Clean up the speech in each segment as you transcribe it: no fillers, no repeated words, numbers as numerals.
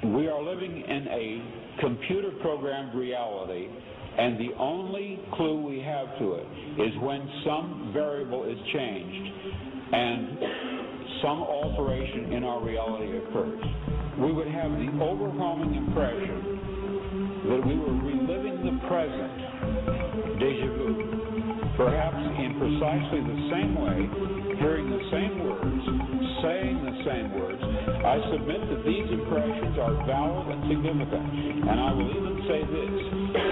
We are living in a computer-programmed reality, and the only clue we have to it is when some variable is changed and some alteration in our reality occurs. We would have the overwhelming impression that we were reliving the present, déjà vu, perhaps in precisely the same way, hearing the same words, saying the same words. I submit that these impressions are valid and significant, and I will even say this: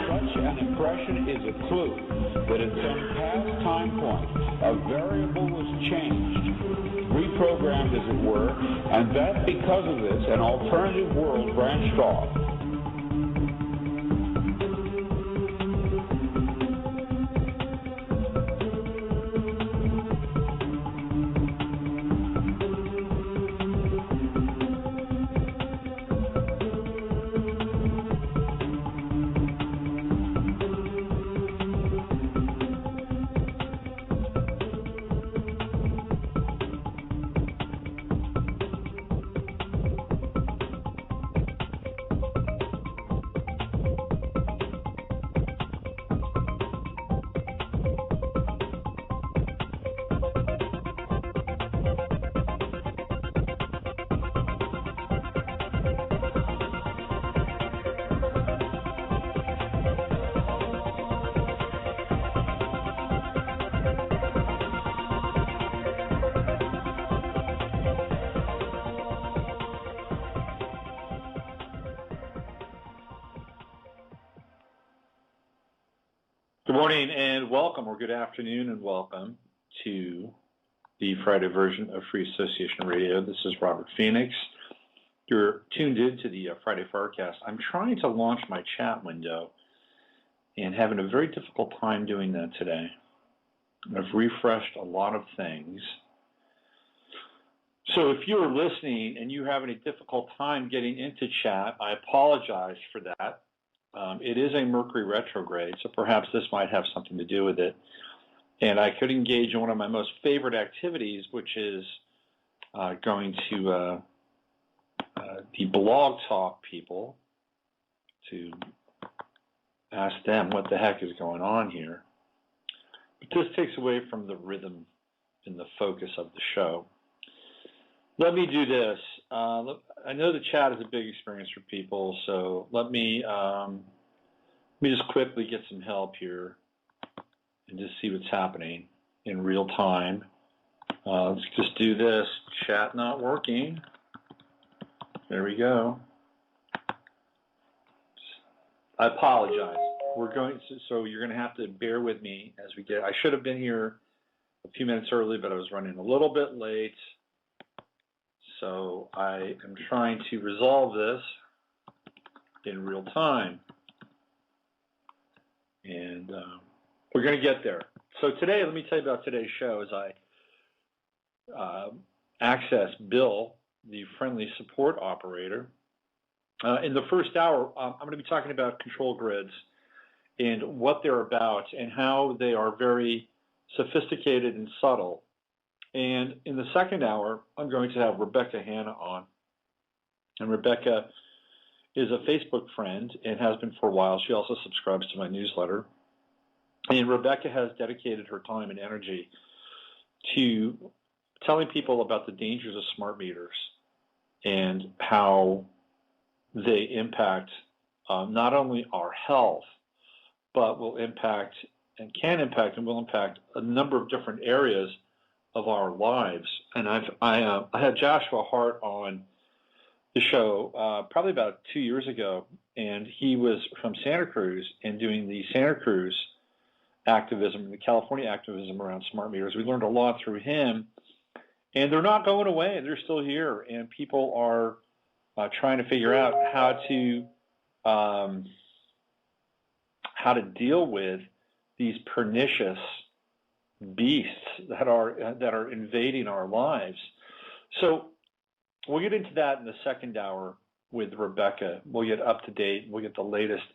such an impression is a clue that at some past time point a variable was changed, reprogrammed as it were, and that because of this an alternative world branched off. Good morning and welcome, or good afternoon and welcome to the Friday version of Free Association Radio. This is Robert Phoenix. You're tuned in to the Friday Farcast. I'm trying to launch my chat window and having a very difficult time doing that today. I've refreshed a lot of things. So if you're listening and you're having a difficult time getting into chat, I apologize for that. It is a Mercury retrograde, so perhaps this might have something to do with it. And I could engage in one of my most favorite activities, which is going to the blog talk people to ask them what the heck is going on here. But this takes away from the rhythm and the focus of the show. Let me do this. I know the chat is a big experience for people, so let me just quickly get some help here and just see what's happening in real time. Let's just do this. Chat not working. There we go. I apologize. So you're going to have to bear with me as we get. I should have been here a few minutes early, but I was running a little bit late. So I am trying to resolve this in real time. And we're going to get there. So today, let me tell you about today's show as I access Bill, the friendly support operator. In the first hour, I'm going to be talking about control grids and what they're about and how they are very sophisticated and subtle. And in the second hour, I'm going to have Rebecca Hanna on. And Rebecca is a Facebook friend and has been for a while. She also subscribes to my newsletter. And Rebecca has dedicated her time and energy to telling people about the dangers of smart meters and how they impact not only our health, but will impact and can impact and will impact a number of different areas of our lives. And I had Joshua Hart on the show probably about 2 years ago, and he was from Santa Cruz and doing the Santa Cruz activism, the California activism around smart meters. We learned a lot through him, and they're not going away. They're still here, and people are trying to figure out how to deal with these pernicious beasts that are invading our lives. So we'll get into that in the second hour with Rebecca. We'll get up to date. We'll get the latest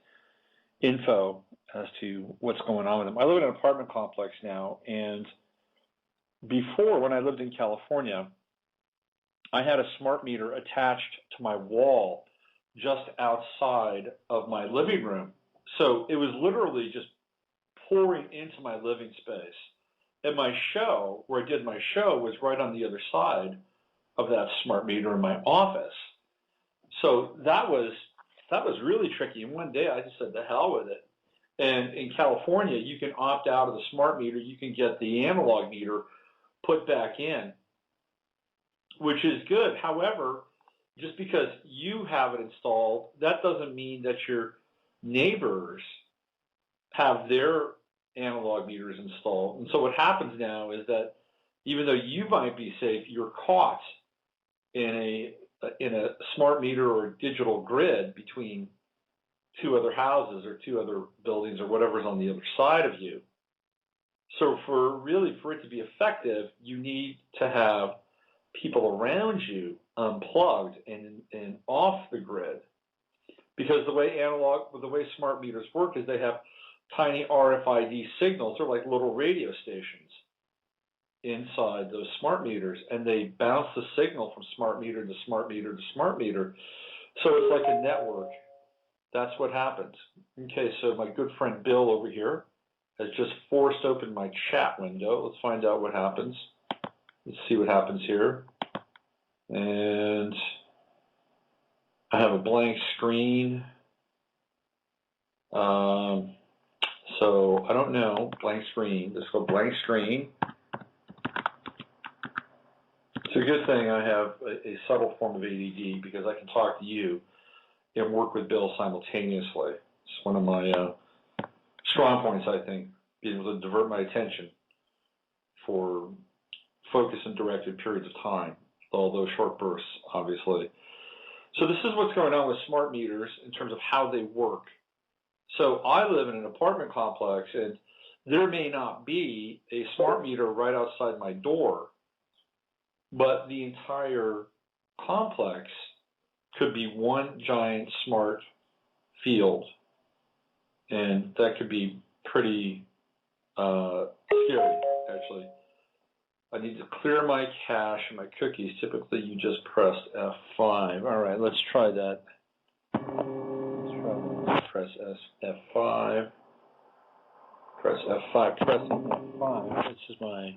info as to what's going on with them. I live in an apartment complex now, and before, when I lived in California, I had a smart meter attached to my wall just outside of my living room. So it was literally just pouring into my living space. And my show, where I did my show, was right on the other side of that smart meter in my office. So that was really tricky. And one day I just said, the hell with it. And in California, you can opt out of the smart meter. You can get the analog meter put back in, which is good. However, just because you have it installed, that doesn't mean that your neighbors have their analog meters installed. And so what happens now is that even though you might be safe, you're caught in a smart meter or digital grid between two other houses or two other buildings or whatever's on the other side of you. So for it to be effective, you need to have people around you unplugged and off the grid. Because the way smart meters work is they have tiny RFID signals. They're like little radio stations inside those smart meters, and they bounce the signal from smart meter to smart meter to smart meter. So it's like a network. That's what happens. Okay, so my good friend Bill over here has just forced open my chat window. Let's find out what happens. Let's see what happens here. And I have a blank screen. So I don't know, blank screen. Let's go blank screen. It's a good thing I have a subtle form of ADD because I can talk to you and work with Bill simultaneously. It's one of my strong points, I think, being able to divert my attention for focused and directed periods of time, although short bursts, obviously. So this is what's going on with smart meters in terms of how they work. So I live in an apartment complex, and there may not be a smart meter right outside my door, but the entire complex could be one giant smart field, and that could be pretty scary, actually. I need to clear my cache and my cookies. Typically, you just press F5. All right, let's try that. Press F5. Press F5. Press F5. This is my.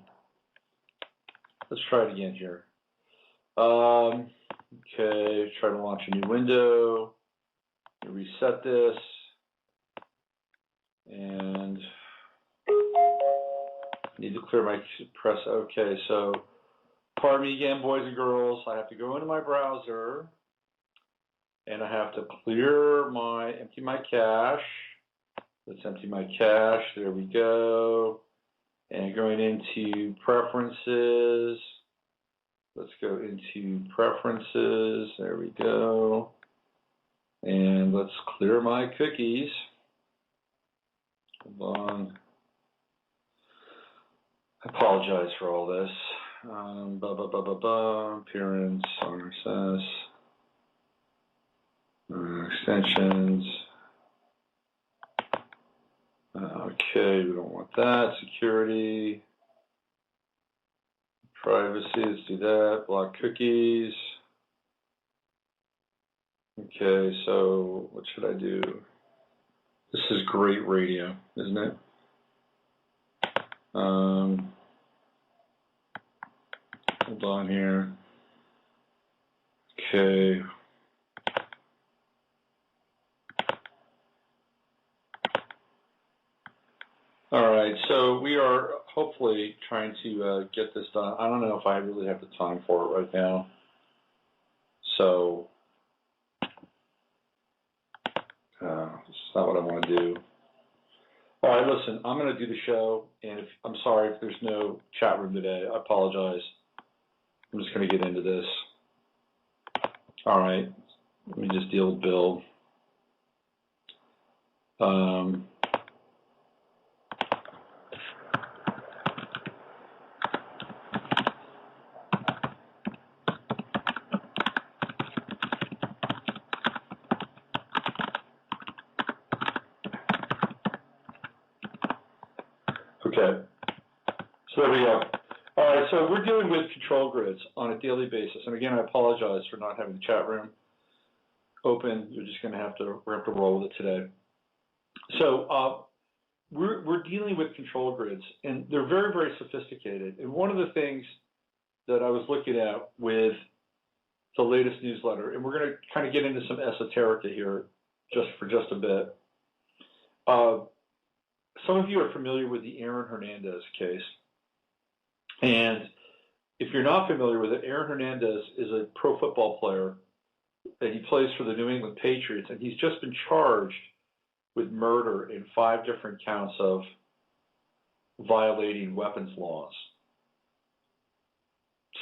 Let's try it again here. Okay, try to launch a new window. Reset this. And need to clear my press. Okay, so pardon me again, boys and girls. I have to go into my browser and I have to empty my cache. Let's empty my cache. There we go. And going into preferences. Let's go into preferences. There we go. And let's clear my cookies. Hold on. I apologize for all this. Appearance, RSS, extensions. Okay, we don't want that. Security, privacy, let's do that. Block cookies. Okay, so what should I do? This is great radio, isn't it? Hold on here. Okay. All right, so we are hopefully trying to get this done. I don't know if I really have the time for it right now. So it's not what I want to do. All right, listen, I'm going to do the show, and I'm sorry if there's no chat room today. I apologize. I'm just going to get into this. All right, let me just deal with Bill. Okay, so there we go. All right, so we're dealing with control grids on a daily basis. And again, I apologize for not having the chat room. open. We're have to roll with it today. So we're dealing with control grids, and they're very, very sophisticated. And one of the things that I was looking at with the latest newsletter, and we're going to kind of get into some esoterica here for just a bit. Some of you are familiar with the Aaron Hernandez case. And if you're not familiar with it, Aaron Hernandez is a pro football player, and he plays for the New England Patriots, and he's just been charged with murder in 5 different counts of violating weapons laws.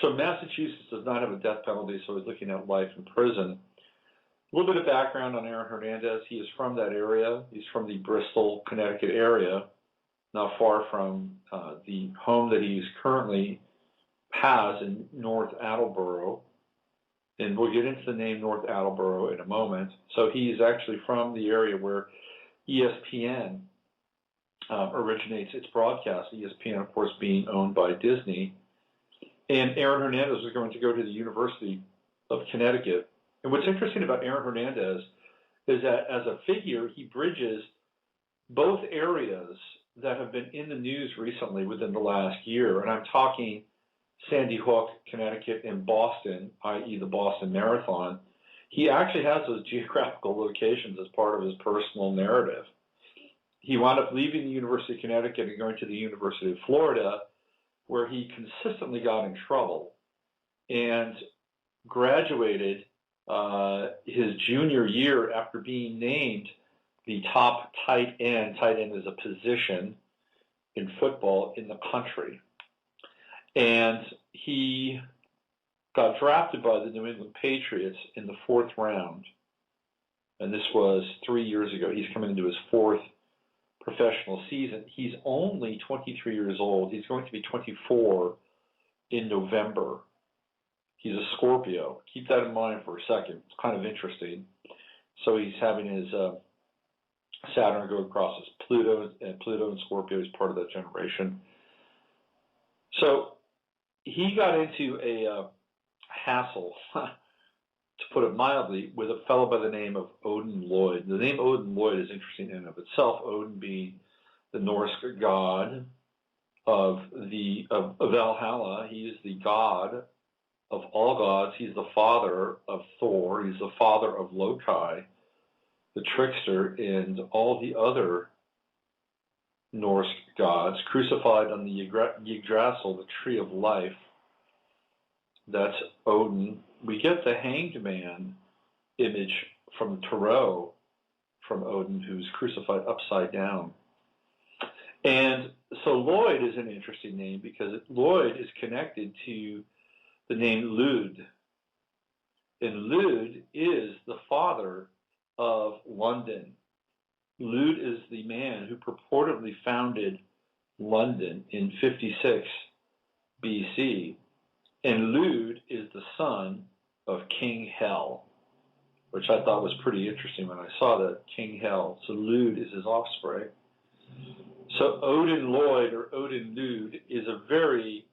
So Massachusetts does not have a death penalty, so he's looking at life in prison. A little bit of background on Aaron Hernandez. He is from that area. He's from the Bristol, Connecticut area, not far from the home that he currently has in North Attleboro. And we'll get into the name North Attleboro in a moment. So he's actually from the area where ESPN originates its broadcast, ESPN, of course, being owned by Disney. And Aaron Hernandez was going to go to the University of Connecticut. And what's interesting about Aaron Hernandez is that as a figure, he bridges both areas that have been in the news recently within the last year. And I'm talking Sandy Hook, Connecticut, and Boston, i.e. the Boston Marathon. He actually has those geographical locations as part of his personal narrative. He wound up leaving the University of Connecticut and going to the University of Florida, where he consistently got in trouble and graduated his junior year after being named the top tight end. Tight end is a position in football in the country. And he got drafted by the New England Patriots in the 4th round. And this was 3 years ago. He's coming into his 4th professional season. He's only 23 years old. He's going to be 24 in November. He's a Scorpio. Keep that in mind for a second. It's kind of interesting. So he's having his Saturn go across his Pluto, and Pluto and Scorpio is part of that generation. So he got into a hassle, to put it mildly, with a fellow by the name of Odin Lloyd. The name Odin Lloyd is interesting in and of itself, Odin being the Norse god of Valhalla. He is the god of all gods. He's the father of Thor. He's the father of Loki, the trickster, and all the other Norse gods, crucified on the Yggdrasil, the tree of life. That's Odin. We get the hanged man image from Tarot from Odin, who's crucified upside down. And so Lloyd is an interesting name because Lloyd is connected to the name Lud. And Lud is the father of London. Lud is the man who purportedly founded London in 56 BC. And Lud is the son of King Hel, which I thought was pretty interesting when I saw that, King Hel. So Lud is his offspring. So Odin Lloyd, or Odin Lud, is a very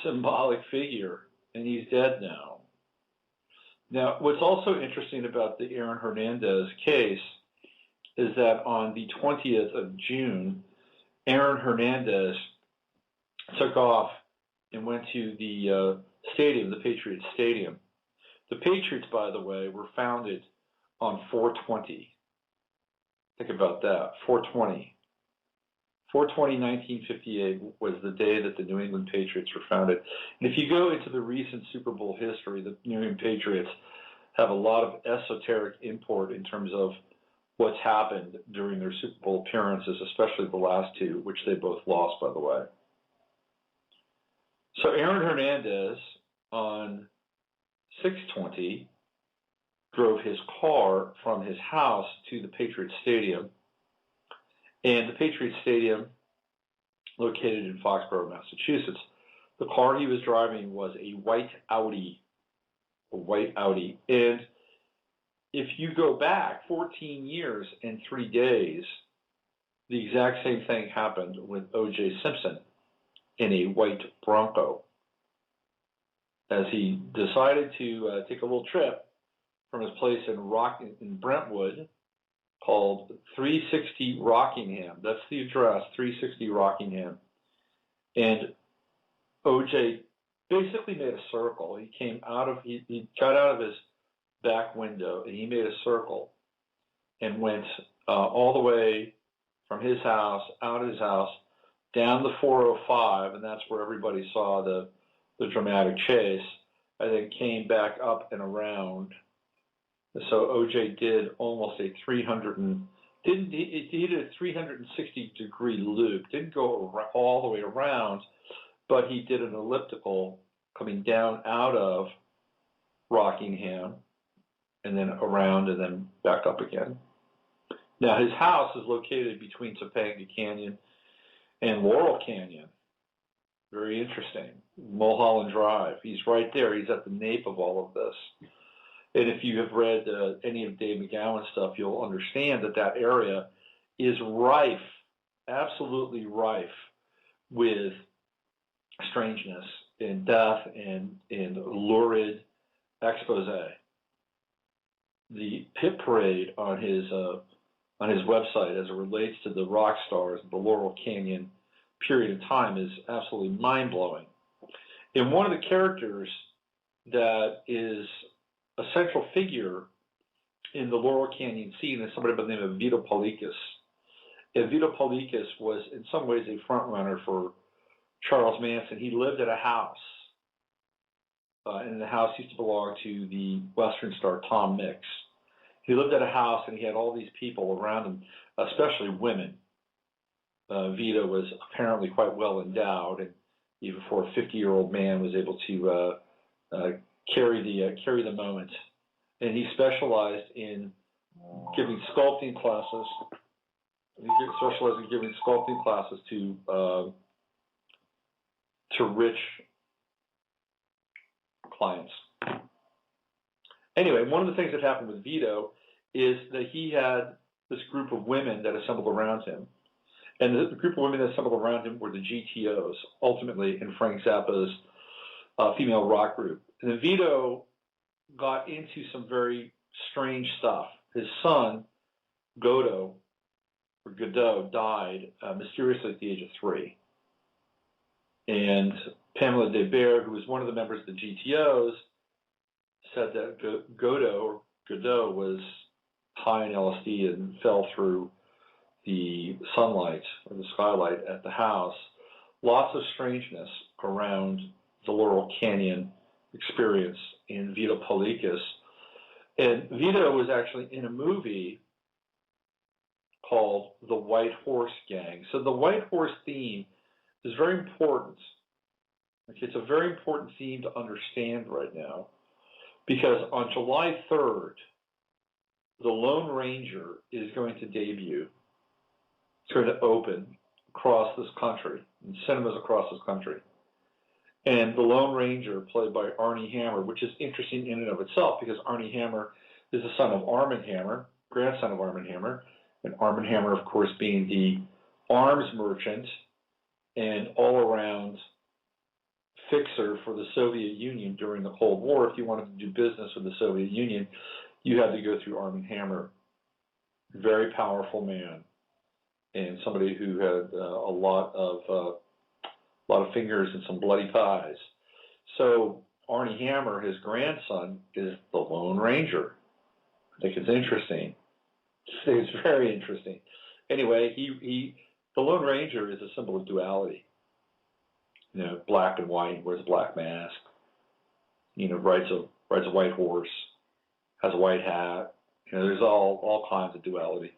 symbolic figure, and he's dead now. Now, what's also interesting about the Aaron Hernandez case is that on the 20th of June, Aaron Hernandez took off and went to the stadium, the Patriots Stadium. The Patriots, by the way, were founded on 4/20. Think about that, 4/20. 4/20/1958 was the day that the New England Patriots were founded. And if you go into the recent Super Bowl history, the New England Patriots have a lot of esoteric import in terms of what's happened during their Super Bowl appearances, especially the last two, which they both lost, by the way. So Aaron Hernandez on 6/20 drove his car from his house to the Patriots Stadium. And the Patriots Stadium, located in Foxborough, Massachusetts, the car he was driving was a white Audi. And if you go back 14 years and 3 days, the exact same thing happened with O.J. Simpson in a white Bronco, as he decided to take a little trip from his place in Brentwood called 360 Rockingham. That's the address, 360 Rockingham. And OJ basically made a circle. He got out of his back window and he made a circle and went all the way from his house, out of his house, down the 405, and that's where everybody saw the dramatic chase, and then came back up and around. So OJ did almost a 360-degree loop. Didn't go all the way around, but he did an elliptical coming down out of Rockingham and then around and then back up again. Now, his house is located between Topanga Canyon and Laurel Canyon. Very interesting. Mulholland Drive. He's right there. He's at the nape of all of this. And if you have read any of Dave McGowan's stuff, you'll understand that area is rife, absolutely rife with strangeness and death and lurid expose. The pit parade on his website as it relates to the rock stars of the Laurel Canyon period of time is absolutely mind-blowing. And one of the characters that is a central figure in the Laurel Canyon scene is somebody by the name of Vito Polikas. And Vito Polikas was in some ways a front runner for Charles Manson. He lived at a house, and the house used to belong to the Western star Tom Mix. He lived at a house and he had all these people around him, especially women. Vito was apparently quite well endowed, and even for a 50-year-old man was able to carry the moment. And he specialized in giving sculpting classes. To rich clients. Anyway, one of the things that happened with Vito is that he had this group of women that assembled around him. And the group of women that assembled around him were the GTOs, ultimately in Frank Zappa's female rock group. And then Vito got into some very strange stuff. His son, Godot, died mysteriously at the age of 3. And Pamela DeBear, who was one of the members of the GTOs, said that Godot was high in LSD and fell through the sunlight or the skylight at the house. Lots of strangeness around the Laurel Canyon experience in Vito Polikas. And Vito was actually in a movie called The White Horse Gang. So the White Horse theme is very important. It's a very important theme to understand right now, because on July 3rd, the Lone Ranger is going to debut. It's going to open across this country, in cinemas across this country. And the Lone Ranger, played by Armie Hammer, which is interesting in and of itself, because Armie Hammer is the son of Armand Hammer, grandson of Armand Hammer, and Armand Hammer, of course, being the arms merchant and all-around fixer for the Soviet Union during the Cold War. If you wanted to do business with the Soviet Union, you had to go through Armand Hammer. Very powerful man, and somebody who had a lot of fingers and some bloody pies. So Armie Hammer, his grandson, is the Lone Ranger. I think it's interesting. It's very interesting. Anyway, the Lone Ranger is a symbol of duality. You know, black and white, wears a black mask. You know, rides a white horse, has a white hat. You know, there's all kinds of duality.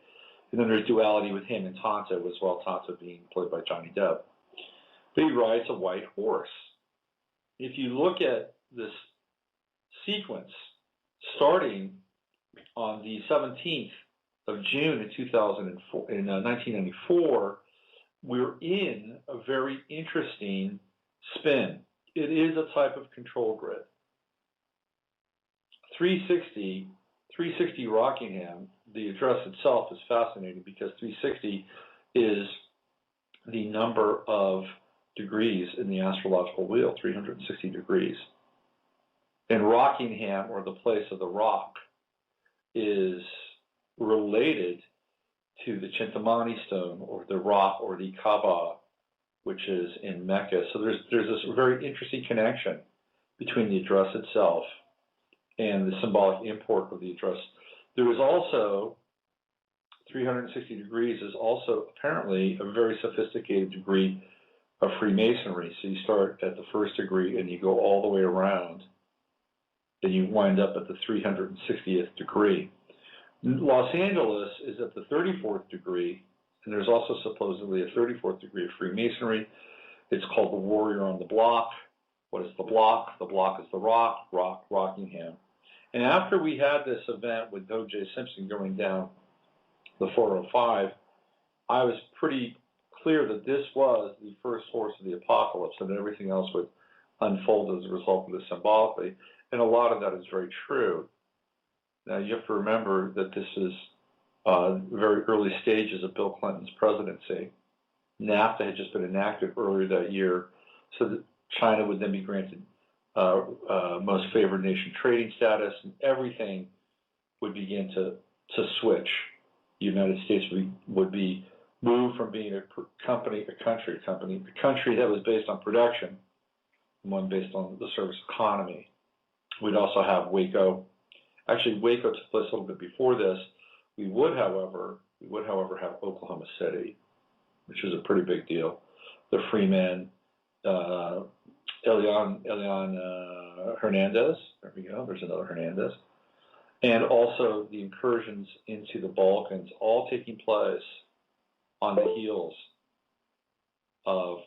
And then there's duality with him and Tonto as well, Tonto being played by Johnny Depp. But he rides a white horse. If you look at this sequence, starting on the 17th of June in 1994, we're in a very interesting spin. It is a type of control grid. 360 Rockingham, the address itself is fascinating because 360 is the number of degrees in the astrological wheel, 360 degrees. And Rockingham, or the place of the rock, is related to the Chintamani stone or the rock or the Kaaba, which is in Mecca. So there's this very interesting connection between the address itself and the symbolic import of the address. There is also 360 degrees is also apparently a very sophisticated degree of Freemasonry. So you start at the first degree and you go all the way around, and you wind up at the 360th degree. Los Angeles is at the 34th degree, and there's also supposedly a 34th degree of Freemasonry. It's called the Warrior on the Block. What is the block? The block is the rock, Rockingham. And after we had this event with O.J. Simpson going down the 405, I was pretty clear that this was the first horse of the apocalypse, and everything else would unfold as a result of this symbolically. And a lot of that is very true. Now, you have to remember that this is very early stages of Bill Clinton's presidency. NAFTA had just been enacted earlier that year, so that China would then be granted most favored nation trading status, and everything would begin to switch. The United States would be moved from being a country that was based on production, and one based on the service economy. We'd also have Waco. Actually, Waco took place a little bit before this. We would, however, have Oklahoma City, which is a pretty big deal. The Freemen, Elian Hernandez. There we go. There's another Hernandez. And also the incursions into the Balkans, all taking place on the heels of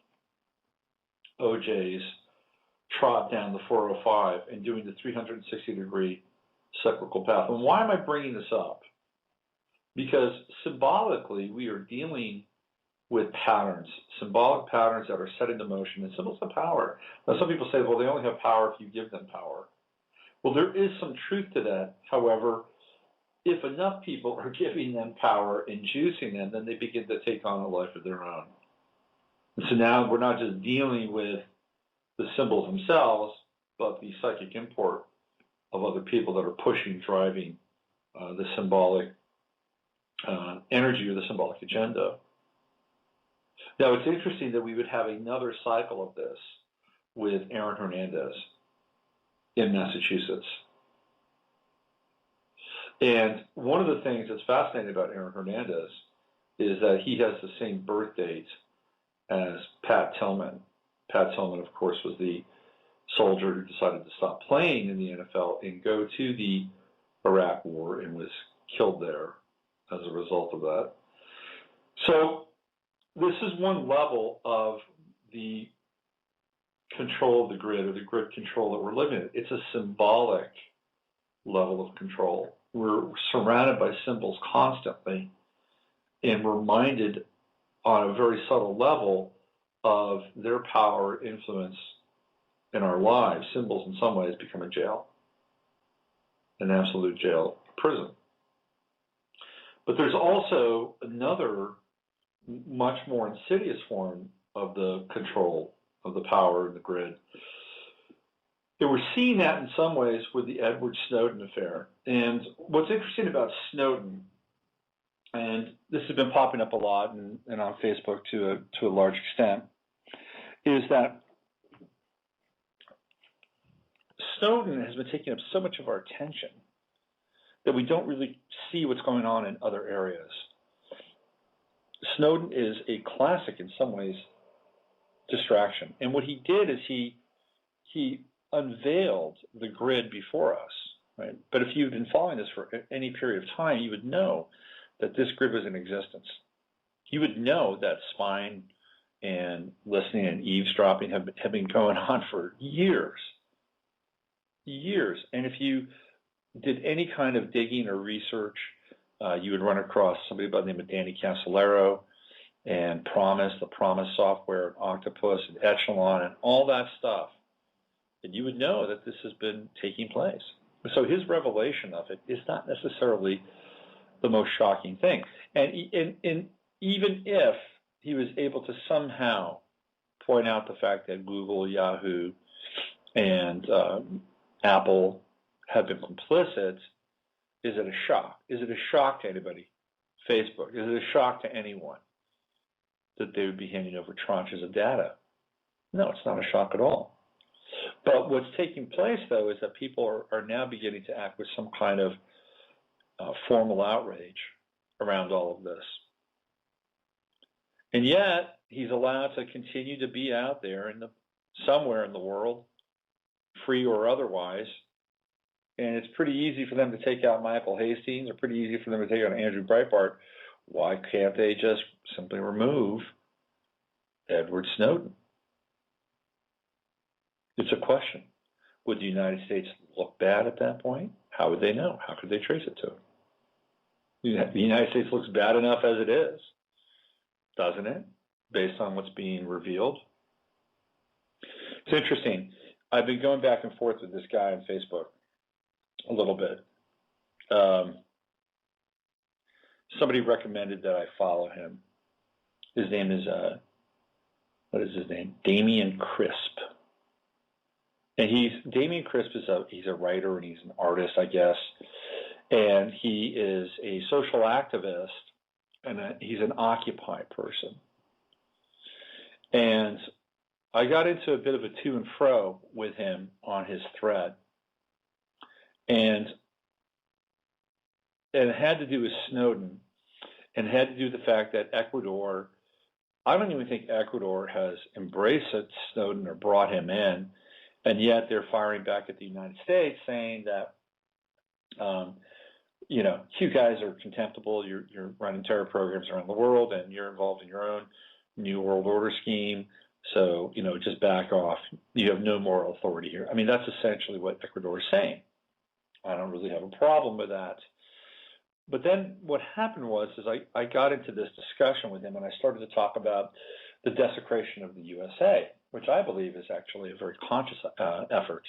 OJ's trot down the 405 and doing the 360-degree cyclical path. And why am I bringing this up? Because symbolically, we are dealing with patterns, symbolic patterns that are set into motion, and symbols have power. Now, some people say, well, they only have power if you give them power. Well, there is some truth to that. However, if enough people are giving them power and juicing them, then they begin to take on a life of their own. And so now we're not just dealing with the symbols themselves, but the psychic import of other people that are pushing, driving the symbolic energy or the symbolic agenda. Now, it's interesting that we would have another cycle of this with Aaron Hernandez in Massachusetts. And one of the things that's fascinating about Aaron Hernandez is that he has the same birth date as Pat Tillman. Pat Tillman, of course, was the soldier who decided to stop playing in the NFL and go to the Iraq War and was killed there as a result of that. So this is one level of the control of the grid, or the grid control that we're living in. It's a symbolic level of control. We're surrounded by symbols constantly, and we're reminded on a very subtle level of their power, influence in our lives. Symbols in some ways become a jail, an absolute jail, prison. But there's also another much more insidious form of the control of the power in the grid. And we're seeing that in some ways with the Edward Snowden affair. And what's interesting about Snowden, and this has been popping up a lot and on Facebook to a large extent, is that Snowden has been taking up so much of our attention that we don't really see what's going on in other areas. Snowden is a classic, in some ways, distraction. And what he did is he unveiled the grid before us, right? But if you've been following this for any period of time, you would know that this grid was in existence. You would know that spying and listening and eavesdropping have been going on for years. And if you did any kind of digging or research, you would run across somebody by the name of Danny Casolaro and the Promise software, and Octopus, and Echelon, and all that stuff. And you would know that this has been taking place. So his revelation of it is not necessarily the most shocking thing. And even if he was able to somehow point out the fact that Google, Yahoo, and Apple have been complicit, Is it a shock? Is it a shock to anybody? Facebook. Is it a shock to anyone that they would be handing over tranches of data? No, it's not a shock at all. But what's taking place, though, is that people are now beginning to act with some kind of formal outrage around all of this. And yet, he's allowed to continue to be out there somewhere in the world, free or otherwise. And it's pretty easy for them to take out Michael Hastings, or pretty easy for them to take out Andrew Breitbart. Why can't they just simply remove Edward Snowden? It's a question. Would the United States look bad at that point? How would they know? How could they trace it to him? The United States looks bad enough as it is, doesn't it? Based on what's being revealed. It's interesting. I've been going back and forth with this guy on Facebook a little bit. Somebody recommended that I follow him. His name is, what is his name? Damian Crisp. And Damian Crisp he's a writer and he's an artist, I guess. And he is a social activist, and he's an Occupy person. And I got into a bit of a to and fro with him on his thread. And it had to do with Snowden, and it had to do with the fact that Ecuador, I don't even think Ecuador has embraced Snowden or brought him in, and yet they're firing back at the United States saying that, you guys are contemptible, you're running terror programs around the world, and you're involved in your own New World Order scheme, so, just back off. You have no moral authority here. I mean, that's essentially what Ecuador is saying. I don't really have a problem with that. But then what happened was I got into this discussion with him, and I started to talk about the desecration of the USA, which I believe is actually a very conscious effort.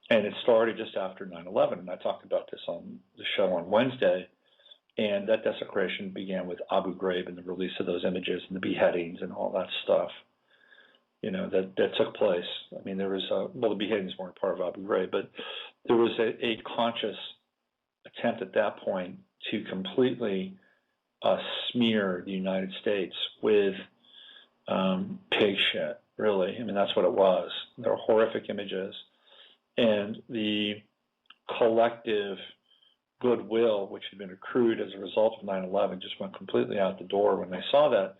And it started just after 9/11, and I talked about this on the show on Wednesday. And that desecration began with Abu Ghraib and the release of those images and the beheadings and all that stuff, that took place. I mean, there was, the beheadings weren't part of Abu Ghraib, but there was a conscious attempt at that point to completely smear the United States with pig shit, really. I mean, that's what it was. There were horrific images. And the collective goodwill, which had been accrued as a result of 9/11, just went completely out the door when they saw that.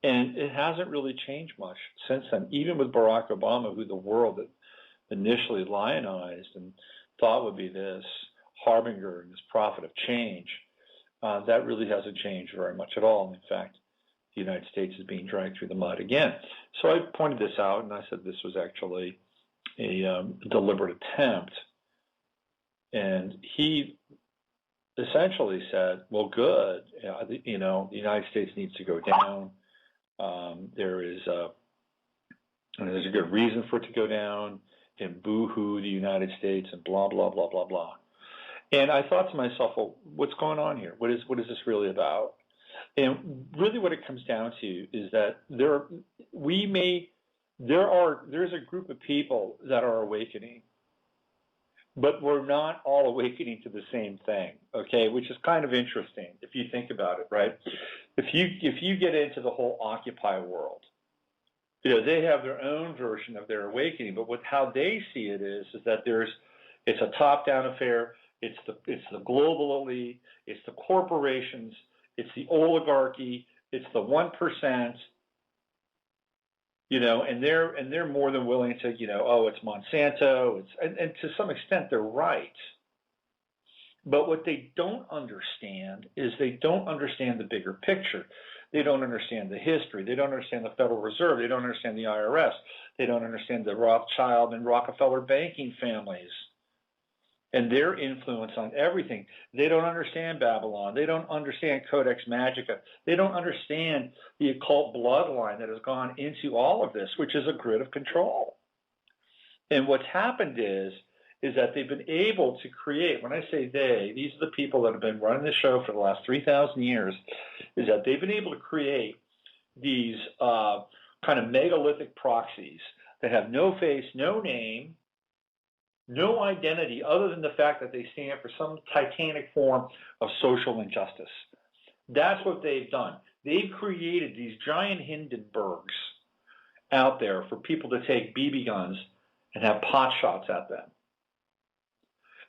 And it hasn't really changed much since then, even with Barack Obama, who the world initially lionized and thought would be this harbinger and this prophet of change. That really hasn't changed very much at all. And in fact, the United States is being dragged through the mud again. So I pointed this out, and I said this was actually a deliberate attempt. And he essentially said, well, good, the United States needs to go down. There's a good reason for it to go down, and boo-hoo the United States, and blah, blah, blah, blah, blah. And I thought to myself, well, what's going on here? What is this really about? And really what it comes down to is that there's a group of people that are awakening, but we're not all awakening to the same thing, okay, which is kind of interesting if you think about it, right? If you get into the whole Occupy world, they have their own version of their awakening, but how they see it is that it's a top-down affair. It's the global elite. It's the corporations. It's the oligarchy. It's the 1%. And they're more than willing to, it's Monsanto. And to some extent they're right. But what they don't understand is they don't understand the bigger picture. They don't understand the history. They don't understand the Federal Reserve. They don't understand the IRS. They don't understand the Rothschild and Rockefeller banking families and their influence on everything. They don't understand Babylon. They don't understand Codex Magica. They don't understand the occult bloodline that has gone into all of this, which is a grid of control. And what's happened is that they've been able to create, when I say they, these are the people that have been running the show for the last 3,000 years, is that they've been able to create these kind of megalithic proxies that have no face, no name, no identity other than the fact that they stand for some titanic form of social injustice. That's what they've done. They've created these giant Hindenburgs out there for people to take BB guns and have pot shots at them.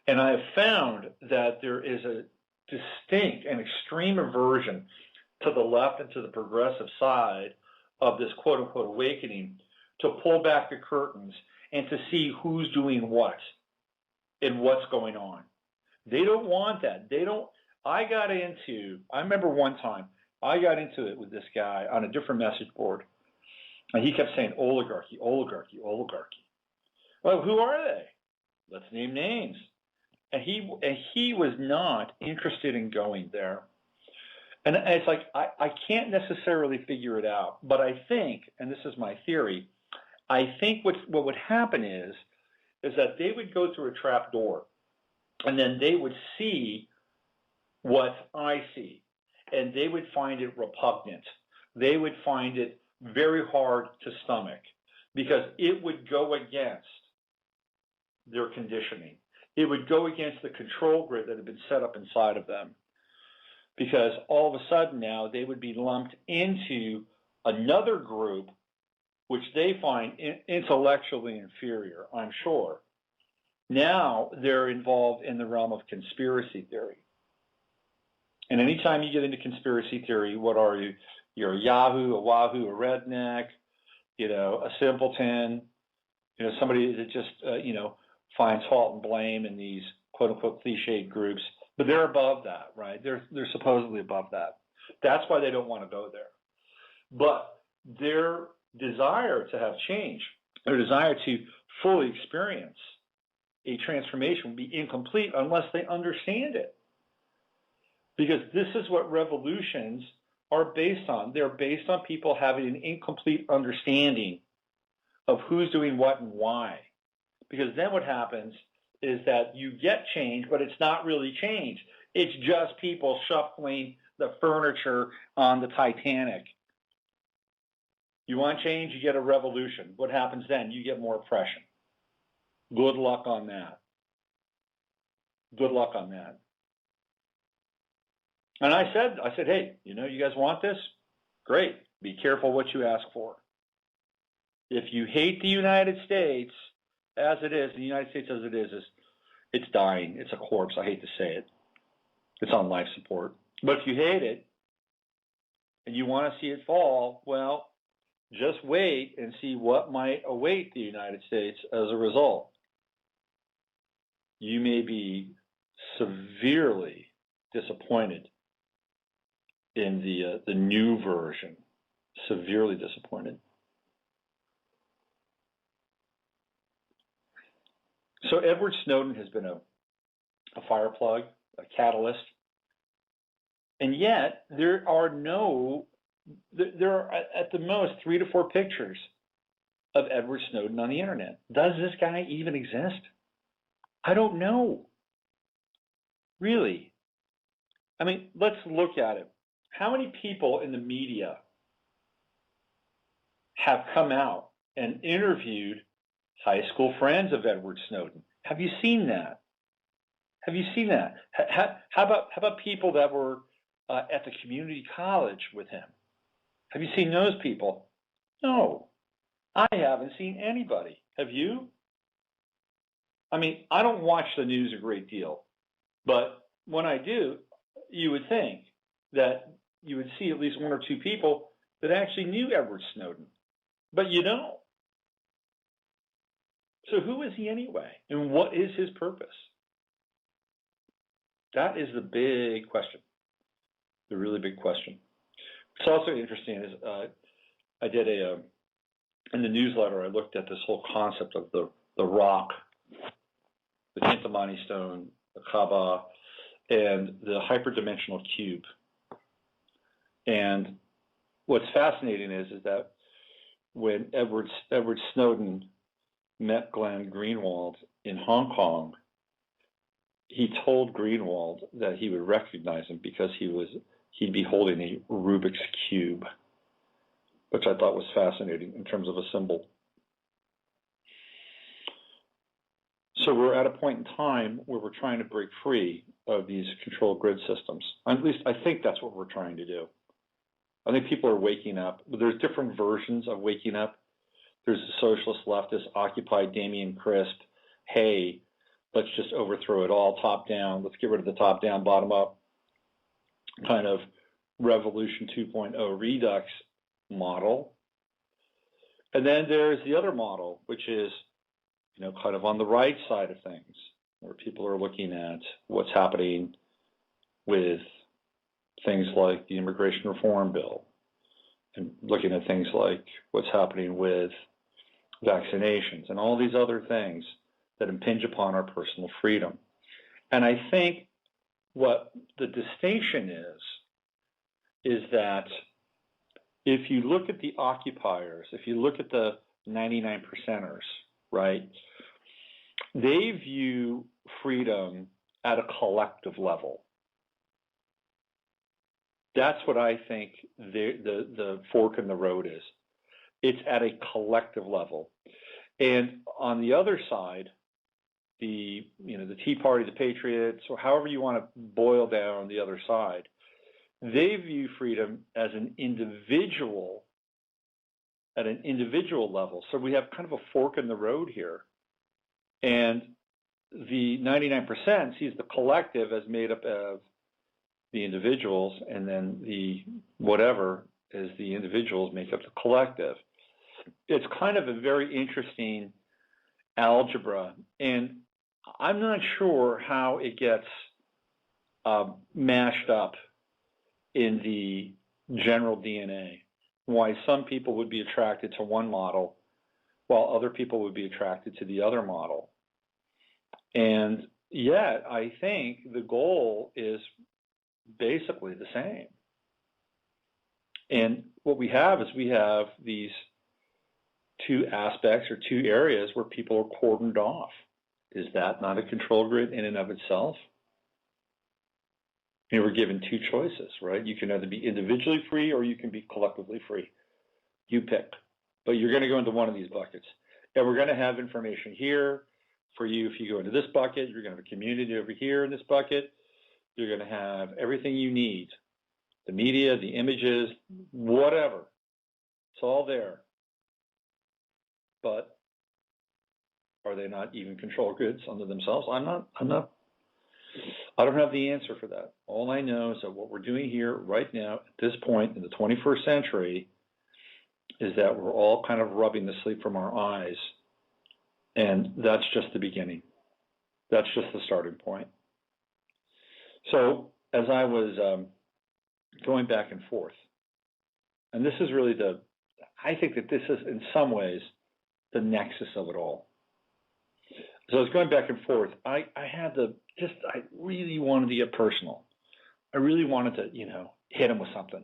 And I have found that there is a distinct and extreme aversion to the left and to the progressive side of this quote-unquote awakening to pull back the curtains and to see who's doing what and what's going on. They don't want that. I remember one time, I got into it with this guy on a different message board, and he kept saying oligarchy, oligarchy, oligarchy. Well, who are they? Let's name names. And he was not interested in going there. And it's like, I can't necessarily figure it out, but I think, and this is my theory, I think what would happen is that they would go through a trap door, and then they would see what I see, and they would find it repugnant. They would find it very hard to stomach because it would go against their conditioning. It would go against the control grid that had been set up inside of them, because all of a sudden now they would be lumped into another group which they find intellectually inferior, I'm sure. Now they're involved in the realm of conspiracy theory. And anytime you get into conspiracy theory, what are you? You're a Yahoo, a Wahoo, a redneck, a simpleton, somebody that just, finds fault and blame in these quote-unquote cliched groups. But they're above that, right? They're supposedly above that. That's why they don't want to go there. But their desire to have change, their desire to fully experience a transformation will be incomplete unless they understand it. Because this is what revolutions are based on. They're based on people having an incomplete understanding of who's doing what and why. Because then what happens is that you get change, but it's not really change. It's just people shuffling the furniture on the Titanic. You want change, you get a revolution. What happens then? You get more oppression. Good luck on that. Good luck on that. And I said, hey, you guys want this? Great. Be careful what you ask for. If you hate the United States as it is, the United States as it is it's dying. It's a corpse. I hate to say it. It's on life support. But if you hate it and you want to see it fall, well, just wait and see what might await the United States as a result. You may be severely disappointed in the new version. Severely disappointed. So Edward Snowden has been a fireplug, a catalyst, and yet there are at the most 3 to 4 pictures of Edward Snowden on the internet. Does this guy even exist? I don't know. Really. I mean, let's look at it. How many people in the media have come out and interviewed high school friends of Edward Snowden? Have you seen that? Have you seen that? How about people that were at the community college with him? Have you seen those people? No, I haven't seen anybody. Have you? I mean, I don't watch the news a great deal, but when I do, you would think that you would see at least 1 or 2 people that actually knew Edward Snowden, but you don't. So who is he anyway? And what is his purpose? That is the big question, the really big question. What's also interesting is I did in the newsletter, I looked at this whole concept of the rock, the Tintamani stone, the Kaaba, and the hyperdimensional cube. And what's fascinating is that when Edward Snowden met Glenn Greenwald in Hong Kong, he told Greenwald that he would recognize him because he'd be holding a Rubik's Cube, which I thought was fascinating in terms of a symbol. So we're at a point in time where we're trying to break free of these control grid systems. At least I think that's what we're trying to do. I think people are waking up. There's different versions of waking up. There's the socialist leftist, Occupy, Damian Crisp, hey, let's just overthrow it all, top down, let's get rid of the top down, bottom up, kind of Revolution 2.0 Redux model. And then there's the other model, which is, kind of on the right side of things, where people are looking at what's happening with things like the immigration reform bill and looking at things like what's happening with vaccinations and all these other things that impinge upon our personal freedom. And I think what the distinction is that if you look at the occupiers, if you look at the 99 percenters, right, they view freedom at a collective level. That's what I think the fork in the road is. It's at a collective level. And on the other side, the Tea Party, the Patriots, or however you want to boil down the other side, they view freedom as an individual, at an individual level. So we have kind of a fork in the road here. And the 99% sees the collective as made up of the individuals, and then the whatever is the individuals make up the collective. It's kind of a very interesting algebra, and I'm not sure how it gets mashed up in the general DNA, why some people would be attracted to one model while other people would be attracted to the other model. And yet, I think the goal is basically the same. And what we have is we have these two aspects or two areas where people are cordoned off. Is that not a control grid in and of itself? You were given two choices, right? You can either be individually free or you can be collectively free. You pick. But you're going to go into one of these buckets. And we're going to have information here for you. If you go into this bucket, you're going to have a community over here in this bucket. You're going to have everything you need. The media, the images, whatever. It's all there. But are they not even control grids unto themselves? I don't have the answer for that. All I know is that what we're doing here right now at this point in the 21st century is that we're all kind of rubbing the sleep from our eyes. And that's just the beginning. That's just the starting point. So as I was going back and forth, and this is really I think that this is in some ways the nexus of it all. So I was going back and forth. I really wanted to get personal. I really wanted to, hit him with something.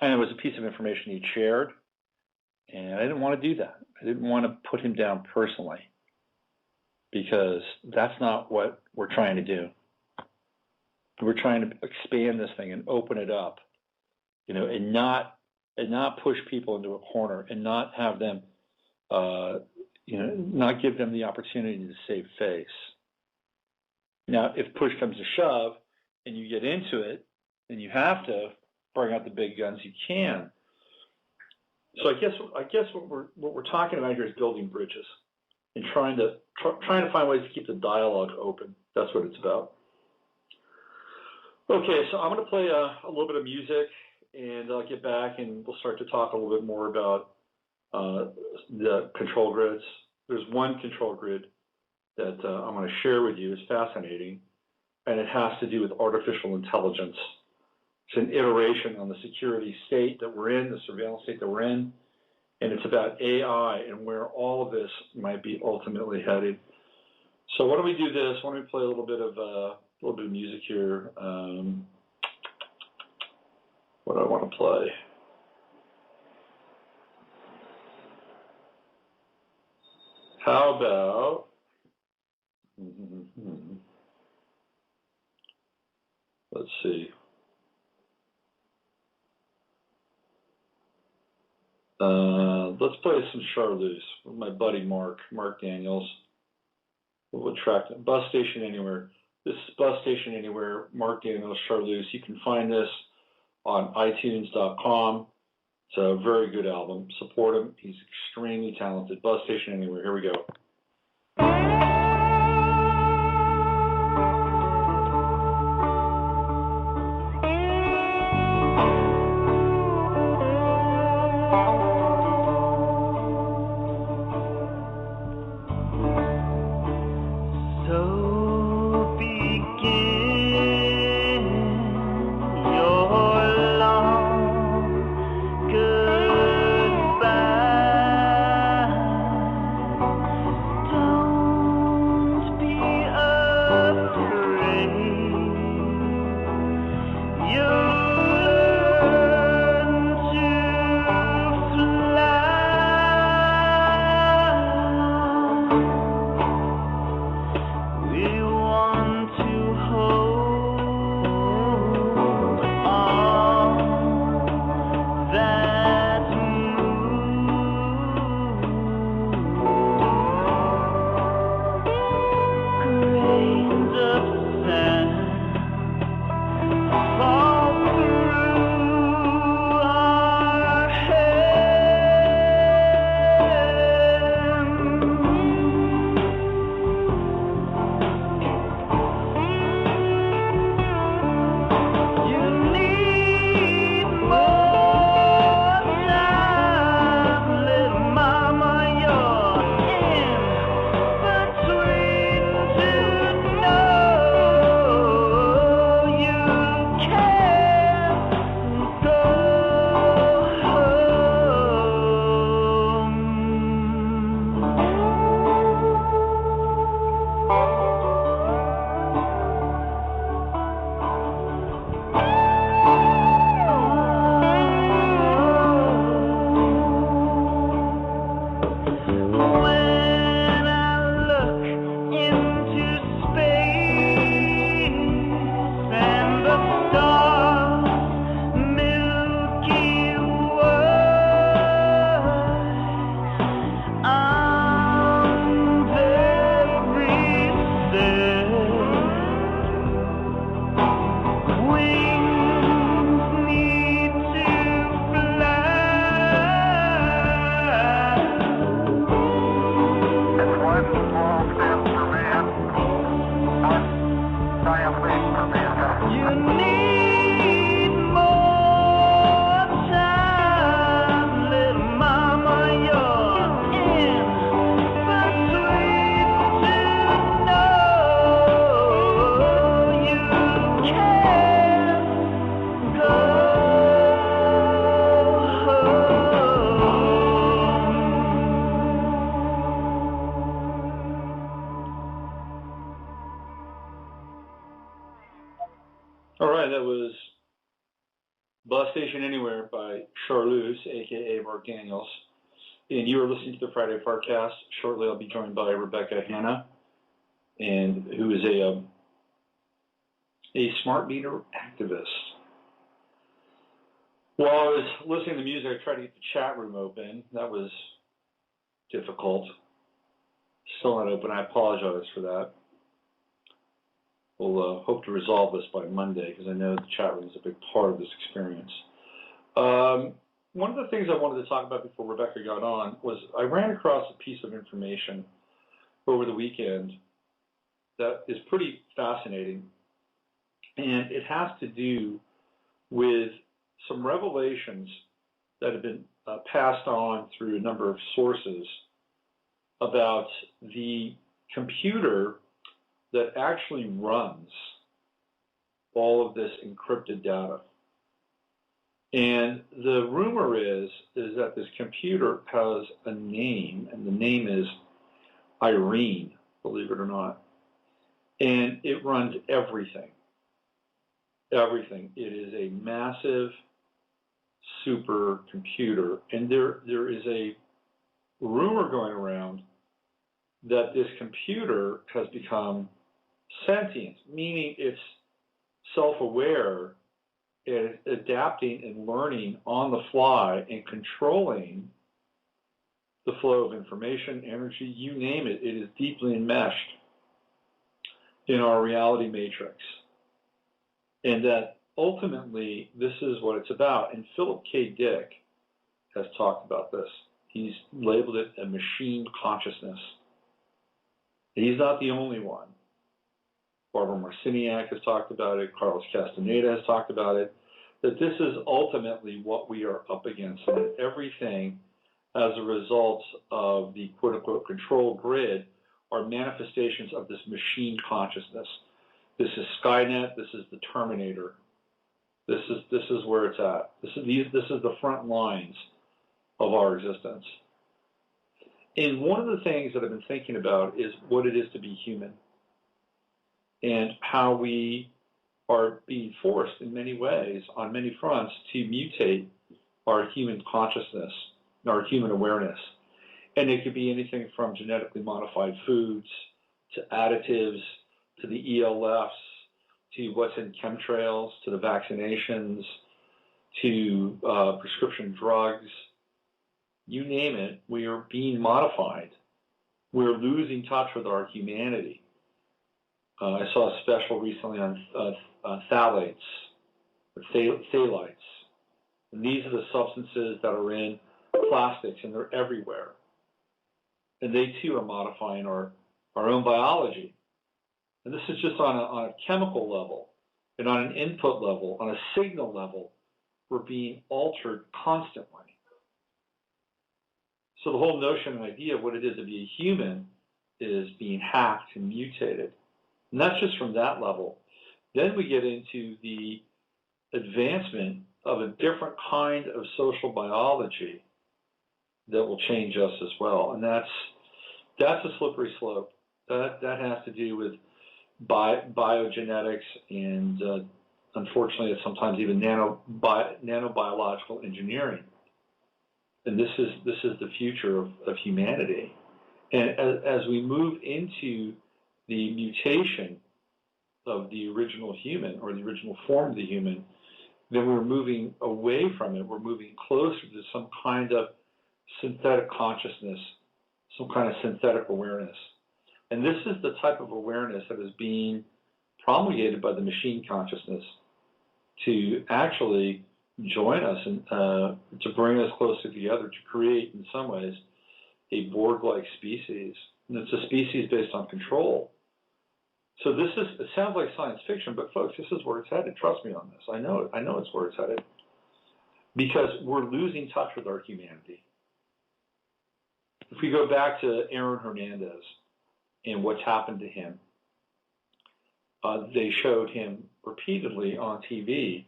And it was a piece of information he shared, and I didn't want to do that. I didn't want to put him down personally, because that's not what we're trying to do. We're trying to expand this thing and open it up, and not push people into a corner and not have them, not give them the opportunity to save face. Now, if push comes to shove and you get into it and you have to bring out the big guns, you can. So I guess what we're talking about here is building bridges and trying to find ways to keep the dialogue open. That's what it's about. Okay, so I'm going to play a little bit of music, and I'll get back and we'll start to talk a little bit more about the control grids. There's one control grid that I'm going to share with you. It's fascinating, and it has to do with artificial intelligence. It's an iteration on the security state that we're in, the surveillance state that we're in, and it's about AI and where all of this might be ultimately headed. So why don't we do this? Why don't we play a little bit of music here? What do I want to play? How about let's see. Let's play some Charleuse with my buddy Mark Daniels. We'll track it. Bus Station Anywhere. This is Bus Station Anywhere, Mark Daniels, Charleuse. You can find this on iTunes.com. It's a very good album. Support him. He's extremely talented. Bus Station Anywhere. Here we go. All right, that was Bus Station Anywhere by Charleuse, a.k.a. Mark Daniels. And you are listening to the Friday Farcast. Shortly, I'll be joined by Rebecca Hanna, and who is a smart meter activist. While I was listening to music, I tried to get the chat room open. That was difficult. Still not open. I apologize for that. We'll hope to resolve this by Monday, because I know the chat room is a big part of this experience. One of the things I wanted to talk about before Rebecca got on was I ran across a piece of information over the weekend that is pretty fascinating, and it has to do with some revelations that have been passed on through a number of sources about the computer that actually runs all of this encrypted data. And the rumor is that this computer has a name, and the name is Irene, believe it or not. And it runs everything. Everything. It is a massive supercomputer. And there is a rumor going around that this computer has become sentient, meaning it's self-aware and adapting and learning on the fly and controlling the flow of information, energy, you name it. It is deeply enmeshed in our reality matrix. And that ultimately, this is what it's about. And Philip K. Dick has talked about this. He's labeled it a machine consciousness. He's not the only one. Barbara Marciniak has talked about it. Carlos Castaneda has talked about it. That this is ultimately what we are up against. And that everything as a result of the quote-unquote control grid are manifestations of this machine consciousness. This is Skynet. This is the Terminator. This is where it's at. This is the front lines of our existence. And one of the things that I've been thinking about is what it is to be human, and how we are being forced in many ways, on many fronts, to mutate our human consciousness, our human awareness. And it could be anything from genetically modified foods to additives to the ELFs to what's in chemtrails to the vaccinations to prescription drugs. You name it, we are being modified. We're losing touch with our humanity. I saw a special recently on phthalates, phthalates. And these are the substances that are in plastics, and they're everywhere. And they too are modifying our own biology. And this is just on a chemical level, and on an input level, on a signal level, we're being altered constantly. So the whole notion and idea of what it is to be a human is being hacked and mutated. And that's just from that level. Then we get into the advancement of a different kind of social biology that will change us as well. And that's a slippery slope. That has to do with biogenetics and unfortunately sometimes even nanobiological engineering. And this is the future of humanity. And as we move into the mutation of the original human, or the original form of the human, then we're moving away from it. We're moving closer to some kind of synthetic consciousness, some kind of synthetic awareness. And this is the type of awareness that is being promulgated by the machine consciousness to actually join us and to bring us closer together, to create, in some ways, a Borg-like species. And it's a species based on control. So it sounds like science fiction, but folks, this is where it's headed. Trust me on this. I know it's where it's headed. Because we're losing touch with our humanity. If we go back to Aaron Hernandez and what's happened to him, they showed him repeatedly on TV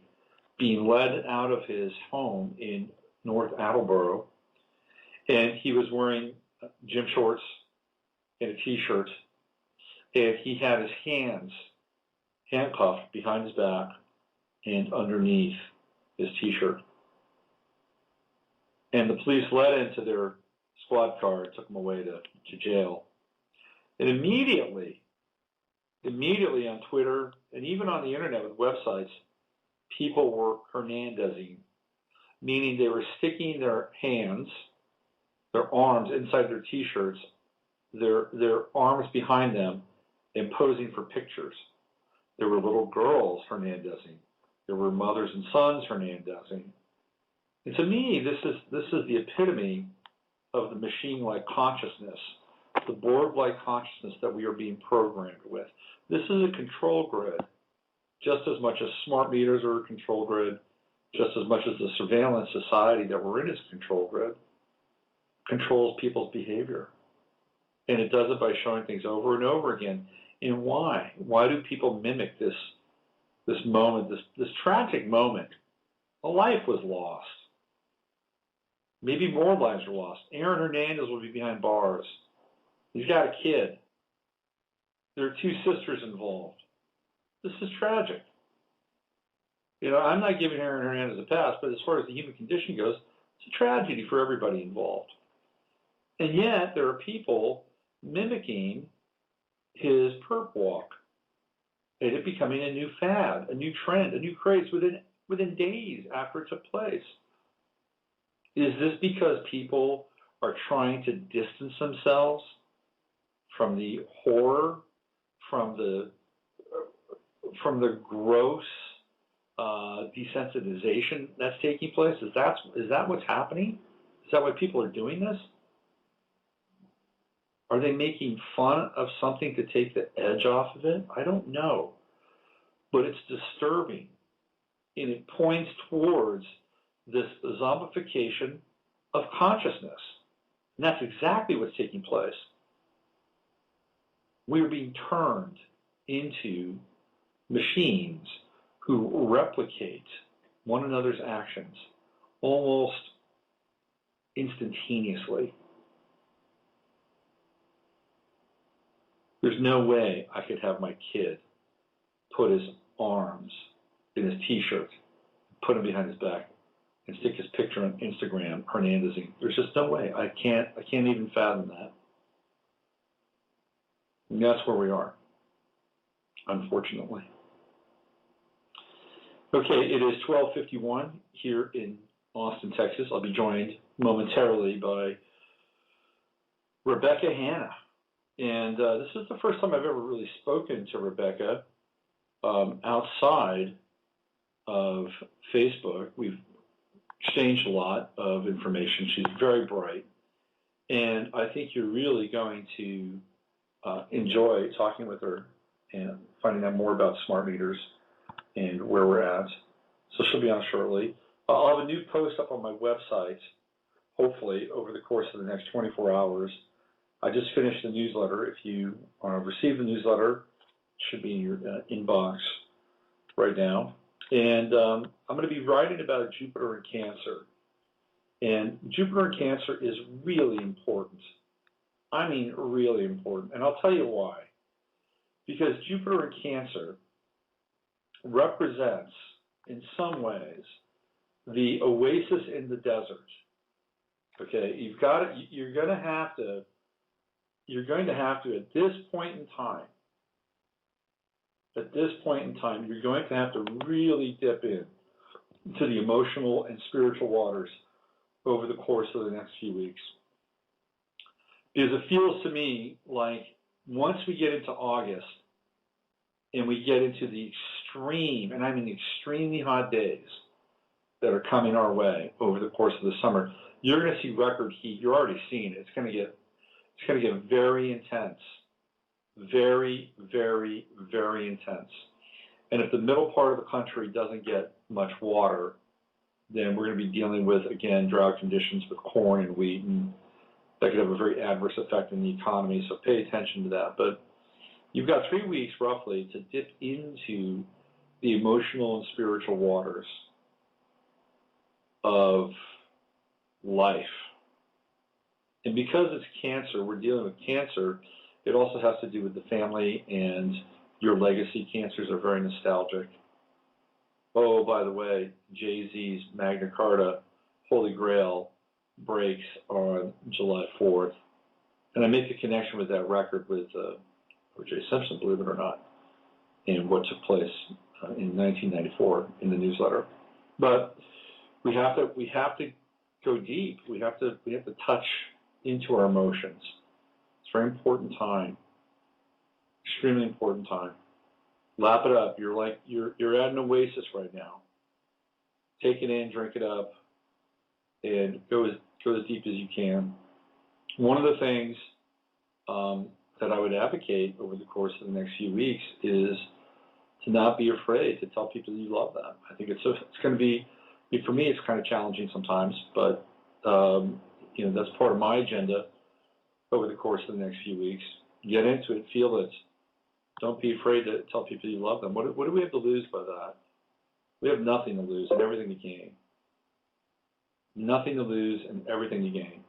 being led out of his home in North Attleboro, and he was wearing gym shorts and a T-shirt, and he had his hands handcuffed behind his back and underneath his T-shirt. And the police led into their squad car and took him away to jail. And immediately on Twitter and even on the internet with websites, people were Hernandezing, meaning they were sticking their hands, their arms inside their T-shirts, their arms behind them, and posing for pictures. There were little girls Hernandezing. There were mothers and sons Hernandezing. And to me, this is the epitome of the machine-like consciousness, the Borg-like consciousness that we are being programmed with. This is a control grid, just as much as smart meters are a control grid, just as much as the surveillance society that we're in is a control grid, controls people's behavior. And it does it by showing things over and over again. And why? Why do people mimic this moment, this tragic moment? A life was lost. Maybe more lives were lost. Aaron Hernandez will be behind bars. He's got a kid. There are two sisters involved. This is tragic. You know, I'm not giving Aaron Hernandez a pass, but as far as the human condition goes, it's a tragedy for everybody involved. And yet, there are people mimicking his perp walk, and it becoming a new fad, a new trend, a new craze within days after it took place. Is this because people are trying to distance themselves from the horror, from the from the gross desensitization that's taking place? Is that what's happening? Is that why people are doing this? Are they making fun of something to take the edge off of it? I don't know. But it's disturbing. And it points towards this zombification of consciousness. And that's exactly what's taking place. We're being turned into machines who replicate one another's actions almost instantaneously. There's no way I could have my kid put his arms in his t-shirt, put him behind his back, and stick his picture on Instagram, Hernandezing. There's just no way. I can't even fathom that. And that's where we are, unfortunately. Okay, it is 12:51 here in Austin, Texas. I'll be joined momentarily by Rebecca Hanna. And this is the first time I've ever really spoken to Rebecca outside of Facebook. We've exchanged a lot of information. She's very bright. And I think you're really going to enjoy talking with her and finding out more about smart meters and where we're at. So she'll be on shortly. I'll have a new post up on my website, hopefully, over the course of the next 24 hours. I just finished the newsletter. If you received the newsletter, it should be in your inbox right now. And I'm going to be writing about Jupiter and Cancer. And Jupiter and Cancer is really important. I mean, really important. And I'll tell you why. Because Jupiter and Cancer represents, in some ways, the oasis in the desert. Okay, you're going to have to, at this point in time, you're going to have to really dip in to the emotional and spiritual waters over the course of the next few weeks. Because it feels to me like once we get into August and we get into the extreme, and I mean extremely hot days that are coming our way over the course of the summer, you're going to see record heat. You're already seeing it. It's going to get very intense. Very, very, very intense. And if the middle part of the country doesn't get much water, then we're going to be dealing with, again, drought conditions with corn and wheat, and that could have a very adverse effect in the economy, so pay attention to that. But you've got 3 weeks, roughly, to dip into the emotional and spiritual waters of life. And because it's Cancer, we're dealing with Cancer, it also has to do with the family and your legacy. Cancers are very nostalgic. Oh, by the way, Jay-Z's Magna Carta Holy Grail breaks on July 4th. And I make a connection with that record with O.J. Simpson, believe it or not, and what took place in 1994 in the newsletter. But we have to go deep. We have to touch into our emotions. It's a very important time, extremely important time. Lap it up. You're at an oasis right now. Take it in, drink it up, and go as deep as you can. One of the things that I would advocate over the course of the next few weeks is to not be afraid to tell people you love them. I think it's going to be, for me, it's kind of challenging sometimes, but that's part of my agenda over the course of the next few weeks. Get into it, feel it. Don't be afraid to tell people you love them. What do we have to lose by that? We have nothing to lose and everything to gain. Nothing to lose and everything to gain.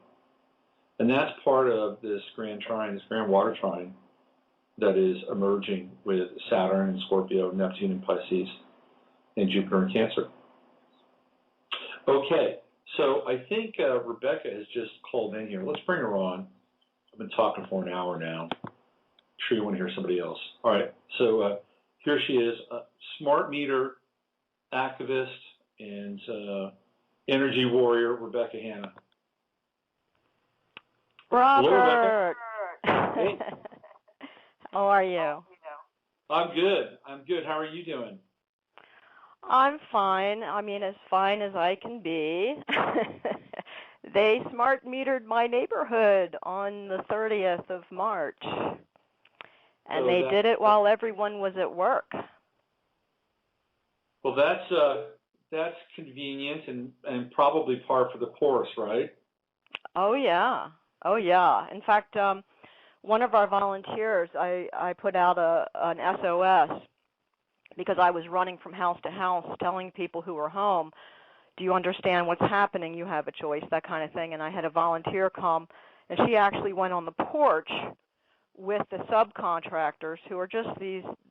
And that's part of this grand trine, this grand water trine that is emerging with Saturn and Scorpio, Neptune and Pisces, and Jupiter and Cancer. Okay, so I think Rebecca has just called in here. Let's bring her on. I've been talking for an hour now. I'm sure you want to hear somebody else. All right, so here she is, a smart meter activist and energy warrior, Rebecca Hanna. Robert! Hello, Rebecca. Hey. How are you? I'm good. I'm good. How are you doing? I'm fine. I mean, as fine as I can be. They smart metered my neighborhood on the 30th of March. And So they did it while everyone was at work. well, that's convenient and probably par for the course, right? Oh, yeah. Oh, yeah. In fact, one of our volunteers, I put out an SOS because I was running from house to house telling people who were home, do you understand what's happening? You have a choice, that kind of thing. And I had a volunteer come, and she actually went on the porch with the subcontractors who are just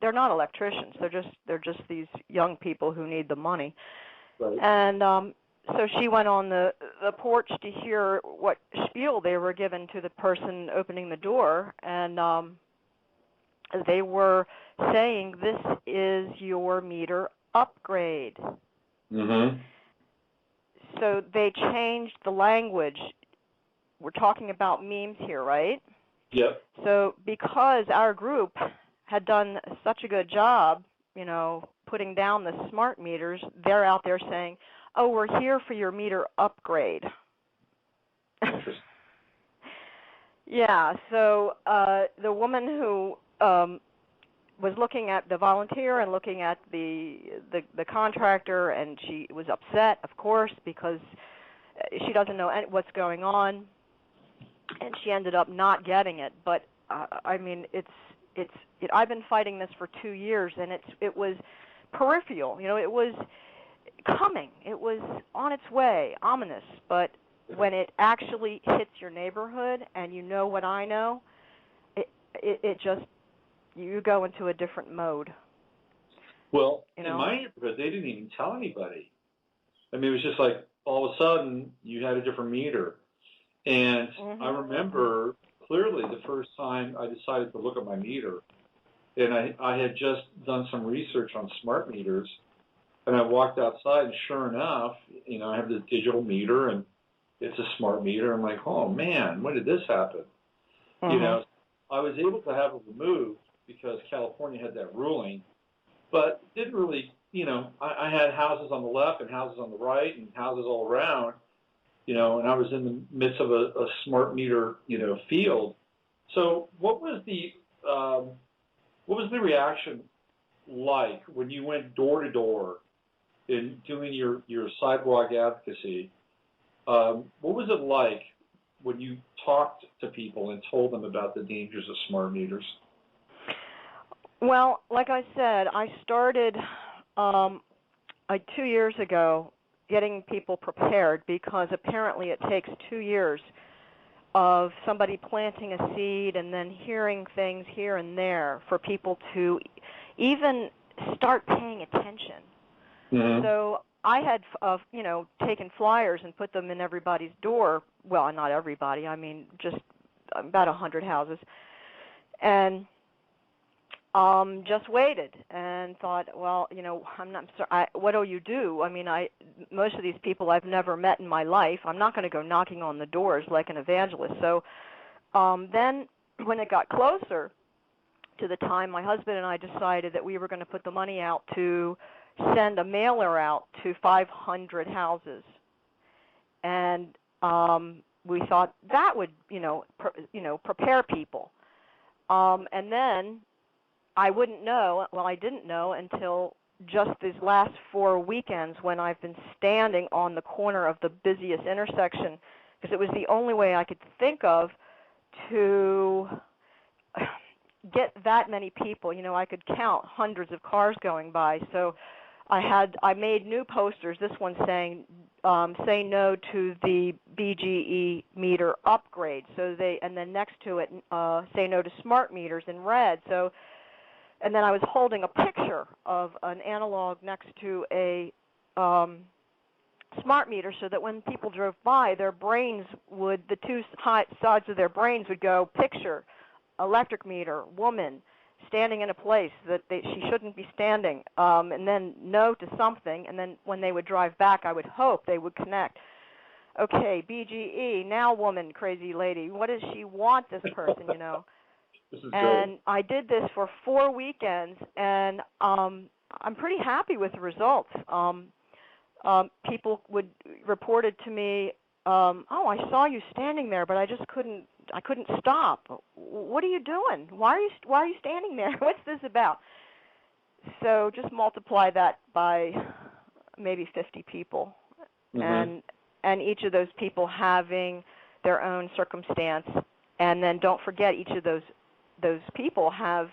they're not electricians. They're just these young people who need the money. Right. And so she went on the porch to hear what spiel they were given to the person opening the door, and they were saying, this is your meter upgrade. Mm-hmm. So they changed the language. We're talking about memes here, right? Yep. So because our group had done such a good job, putting down the smart meters, they're out there saying, oh, we're here for your meter upgrade. Interesting. Yeah, so the woman who was looking at the volunteer and looking at the contractor, and she was upset, of course, because she doesn't know what's going on, and she ended up not getting it. But I mean, I've been fighting this for 2 years, and it was peripheral. It was coming. It was on its way, ominous. But when it actually hits your neighborhood, and you know what I know, it just, you go into a different mode. Well, in my neighborhood, they didn't even tell anybody. I mean, it was just like all of a sudden you had a different meter. And I remember clearly the first time I decided to look at my meter, and I had just done some research on smart meters, and I walked outside, and sure enough, I have this digital meter, and it's a smart meter. I'm like, oh, man, when did this happen? I was able to have it removed because California had that ruling, but didn't really, I had houses on the left and houses on the right and houses all around, and I was in the midst of a smart meter, field. So what was the reaction like when you went door to door in doing your sidewalk advocacy? What was it like when you talked to people and told them about the dangers of smart meters? Well, like I said, I started 2 years ago getting people prepared, because apparently it takes 2 years of somebody planting a seed and then hearing things here and there for people to even start paying attention. Mm-hmm. So I had, taken flyers and put them in everybody's door. Well, not everybody. I mean, just about 100 houses. And just waited and thought, well, I'm not sorry. What do you do? I mean, most of these people I've never met in my life. I'm not going to go knocking on the doors like an evangelist. So then when it got closer to the time, my husband and I decided that we were going to put the money out to send a mailer out to 500 houses. And we thought that would, prepare people. And then I wouldn't know, well, I didn't know until just these last 4 weekends when I've been standing on the corner of the busiest intersection, because it was the only way I could think of to get that many people. I could count hundreds of cars going by. So I made new posters, this one saying, say no to the BGE meter upgrade. And then next to it, say no to smart meters in red. And then I was holding a picture of an analog next to a smart meter, so that when people drove by, their brains would, the two sides of their brains would go, picture, electric meter, woman, standing in a place that she shouldn't be standing, and then no to something, and then when they would drive back, I would hope they would connect. Okay, BGE, now woman, crazy lady, what does she want, this person, This is And great. I did this for 4 weekends, and I'm pretty happy with the results. People would reported to me, "Oh, I saw you standing there, but I couldn't stop. What are you doing? Why are you standing there? What's this about?" So just multiply that by maybe 50 people, Mm-hmm. and each of those people having their own circumstance, and then don't forget each of those people have,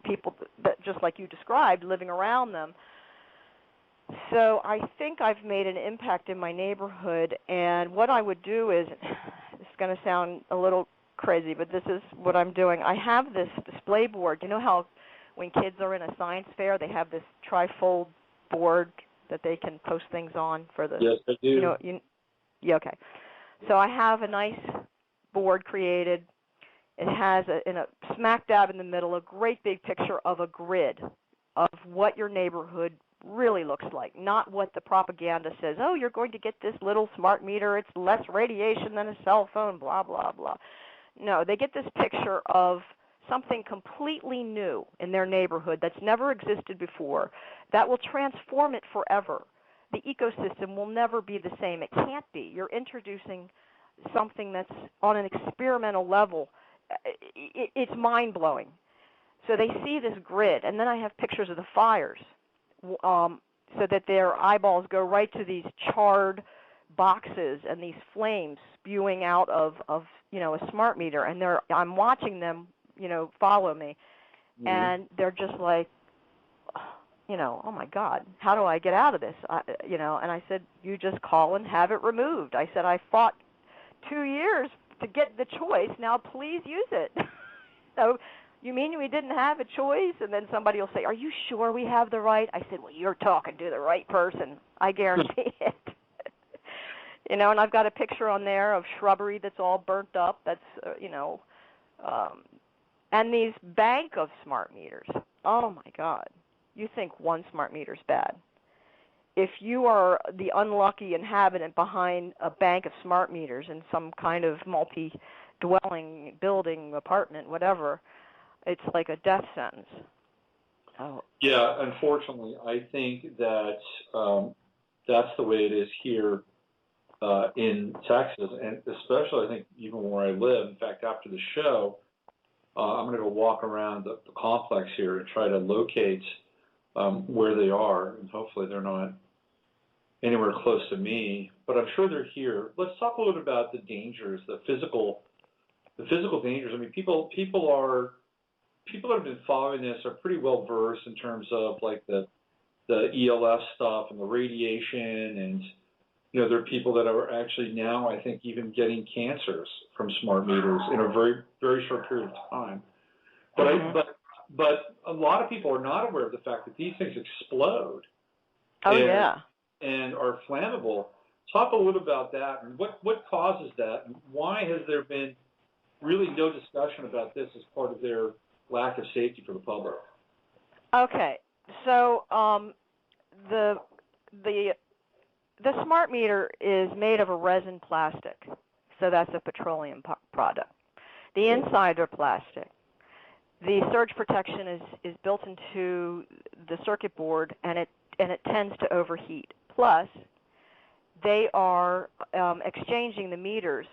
people that just like you described living around them. So I think I've made an impact in my neighborhood, and what I would do is, it's going to sound a little crazy, but this is what I'm doing. I have this display board. You know how when kids are in a science fair, they have this trifold board that they can post things on for the, Yes, I do. Yeah, okay. So I have a nice board created. It has in a smack dab in the middle a great big picture of a grid of what your neighborhood really looks like, not what the propaganda says. Oh, you're going to get this little smart meter. It's less radiation than a cell phone, blah, blah, blah. No, they get this picture of something completely new in their neighborhood that's never existed before that will transform it forever. The ecosystem will never be the same. It can't be. You're introducing something that's on an experimental level. It's mind-blowing. So they see this grid, and then I have pictures of the fires, so that their eyeballs go right to these charred boxes and these flames spewing out of a smart meter, and I'm watching them, follow me, Mm-hmm. and they're just like, oh my God, how do I get out of this? And I said, you just call and have it removed. I said, I fought 2 years to get the choice. Now please use it. So you mean we didn't have a choice? And then somebody will say, are you sure we have the right? I said, well, you're talking to the right person. I guarantee it. And I've got a picture on there of shrubbery that's all burnt up. That's, and these bank of smart meters. Oh, my God. You think one smart meter's bad. If you are the unlucky inhabitant behind a bank of smart meters in some kind of multi-dwelling building, apartment, whatever, it's like a death sentence. Oh. Yeah, unfortunately, I think that that's the way it is here in Texas, and especially I think even where I live. In fact, after the show, I'm going to go walk around the complex here and try to locate where they are, and hopefully they're not anywhere close to me, but I'm sure they're here. Let's talk a little bit about the dangers, the physical dangers. I mean, people that have been following this are pretty well versed in terms of like the ELF stuff and the radiation, and there are people that are actually now, I think, even getting cancers from smart meters in a very, very short period of time. But but a lot of people are not aware of the fact that these things explode. Oh, yeah. And are flammable. Talk a little about that, and what causes that, and why has there been really no discussion about this as part of their lack of safety for the public? Okay, so the smart meter is made of a resin plastic, so that's a petroleum product. The inside are plastic. The surge protection is built into the circuit board, and it tends to overheat. Plus, they are exchanging the meters,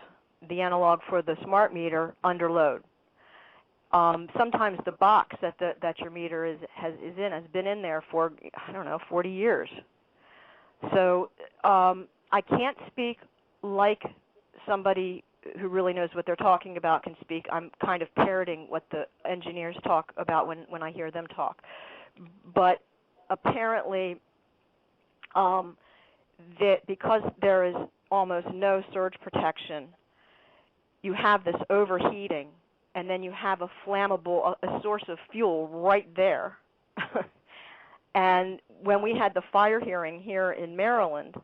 the analog for the smart meter, under load. Sometimes the box that your meter is in has been in there for 40 years. So I can't speak like somebody who really knows what they're talking about can speak. I'm kind of parroting what the engineers talk about when I hear them talk. But apparently, that because there is almost no surge protection, you have this overheating, and then you have a flammable, a source of fuel right there. And when we had the fire hearing here in Maryland,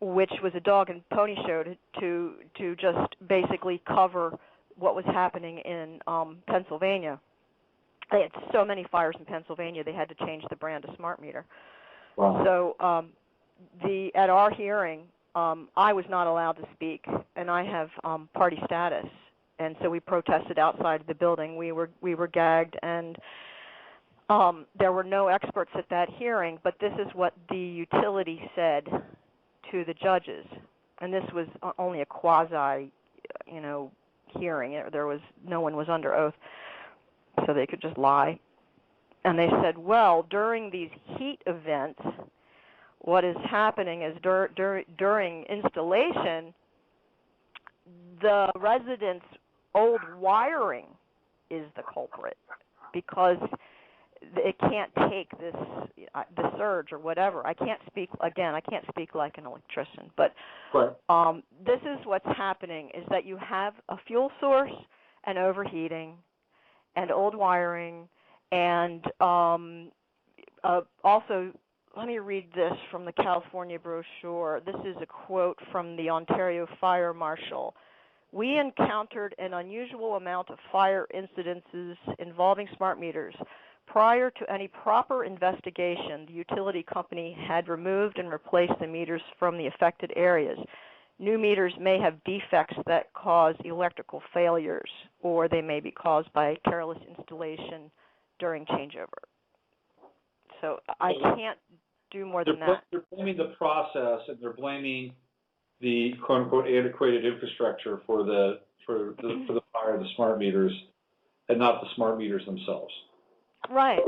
which was a dog and pony show to just basically cover what was happening in Pennsylvania. They had so many fires in Pennsylvania, they had to change the brand of smart meter. Wow. So at our hearing, I was not allowed to speak, and I have party status. and so we protested outside the building. We were gagged, and there were no experts at that hearing, but this is what the utility said to the judges, and this was only a quasi, hearing. No one was under oath, so they could just lie. And they said, well, during these heat events, what is happening is during installation, the residents' old wiring is the culprit because it can't take the surge or whatever. I can't speak like an electrician, but right. This is what's happening, is that you have a fuel source and overheating and old wiring, and also, let me read this from the California brochure. This is a quote from the Ontario Fire Marshal. We encountered an unusual amount of fire incidences involving smart meters. Prior to any proper investigation, the utility company had removed and replaced the meters from the affected areas. New meters may have defects that cause electrical failures, or they may be caused by careless installation during changeover. So I can't do more than that. They're blaming the process, and they're blaming the quote-unquote antiquated infrastructure for the fire of the smart meters, and not the smart meters themselves. Right.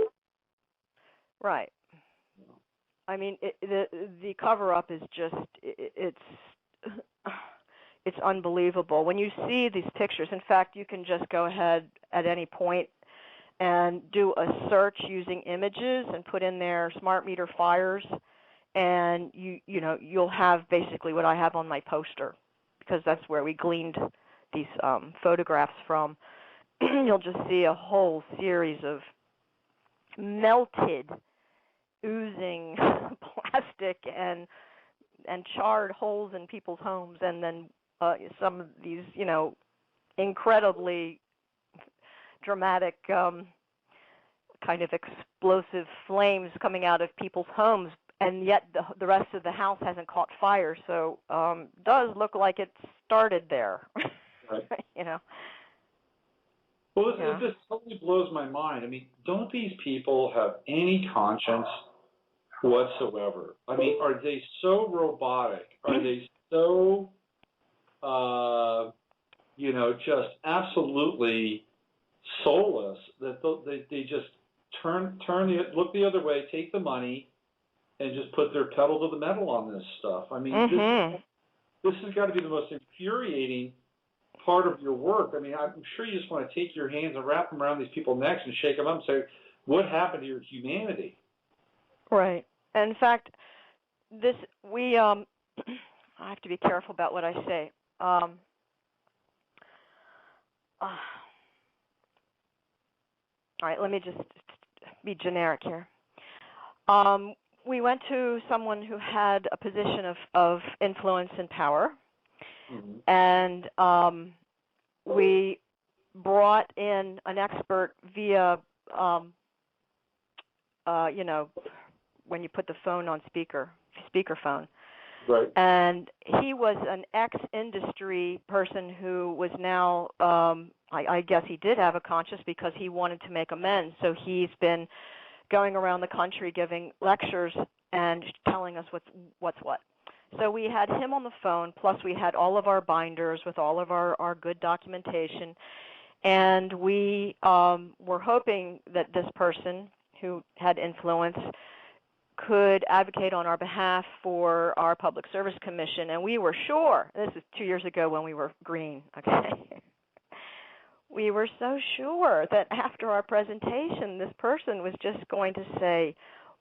I mean, the cover-up is just it's unbelievable. When you see these pictures, in fact, you can just go ahead at any point and do a search using images and put in there smart meter fires, and you'll have basically what I have on my poster, because that's where we gleaned these photographs from. You'll just see a whole series of melted, oozing plastic and charred holes in people's homes, and then some of these, incredibly dramatic kind of explosive flames coming out of people's homes, and yet the rest of the house hasn't caught fire. So does look like it started there. Right. Well, this totally blows my mind. I mean, don't these people have any conscience whatsoever? I mean, are they so robotic? Are they so, just absolutely soulless that they just look the other way, take the money, and just put their pedal to the metal on this stuff? I mean, this has got to be the most infuriating part of your work. I mean, I'm sure you just want to take your hands and wrap them around these people's necks and shake them up and say, what happened to your humanity? Right. And in fact, I have to be careful about what I say. All right, let me just be generic here. We went to someone who had a position of influence and power, and we brought in an expert via, when you put the phone on speakerphone. Right. And he was an ex-industry person who was now, I guess he did have a conscience because he wanted to make amends. So he's been going around the country giving lectures and telling us what's what. So we had him on the phone, plus we had all of our binders with all of our good documentation. And we were hoping that this person who had influence could advocate on our behalf for our Public Service Commission. And we were sure, this is 2 years ago when we were green, okay? We were so sure that after our presentation, this person was just going to say,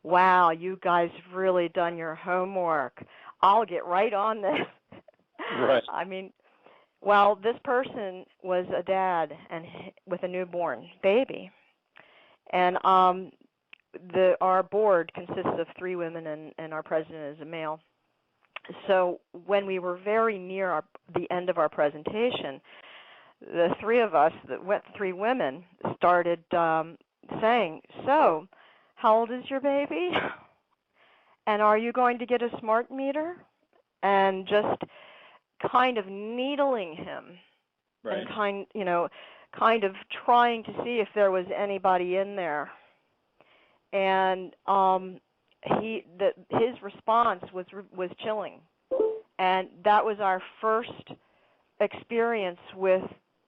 wow, you guys have really done your homework. I'll get right on this. Right. I mean, well, this person was a dad and with a newborn baby. And our board consists of 3 women, and our president is a male. So when we were very near the end of our presentation, the 3 of us, the 3 women, started saying, so, how old is your baby? And are you going to get a smart meter? And just kind of needling him Right. and kind of trying to see if there was anybody in there. And his response was chilling, and that was our first experience with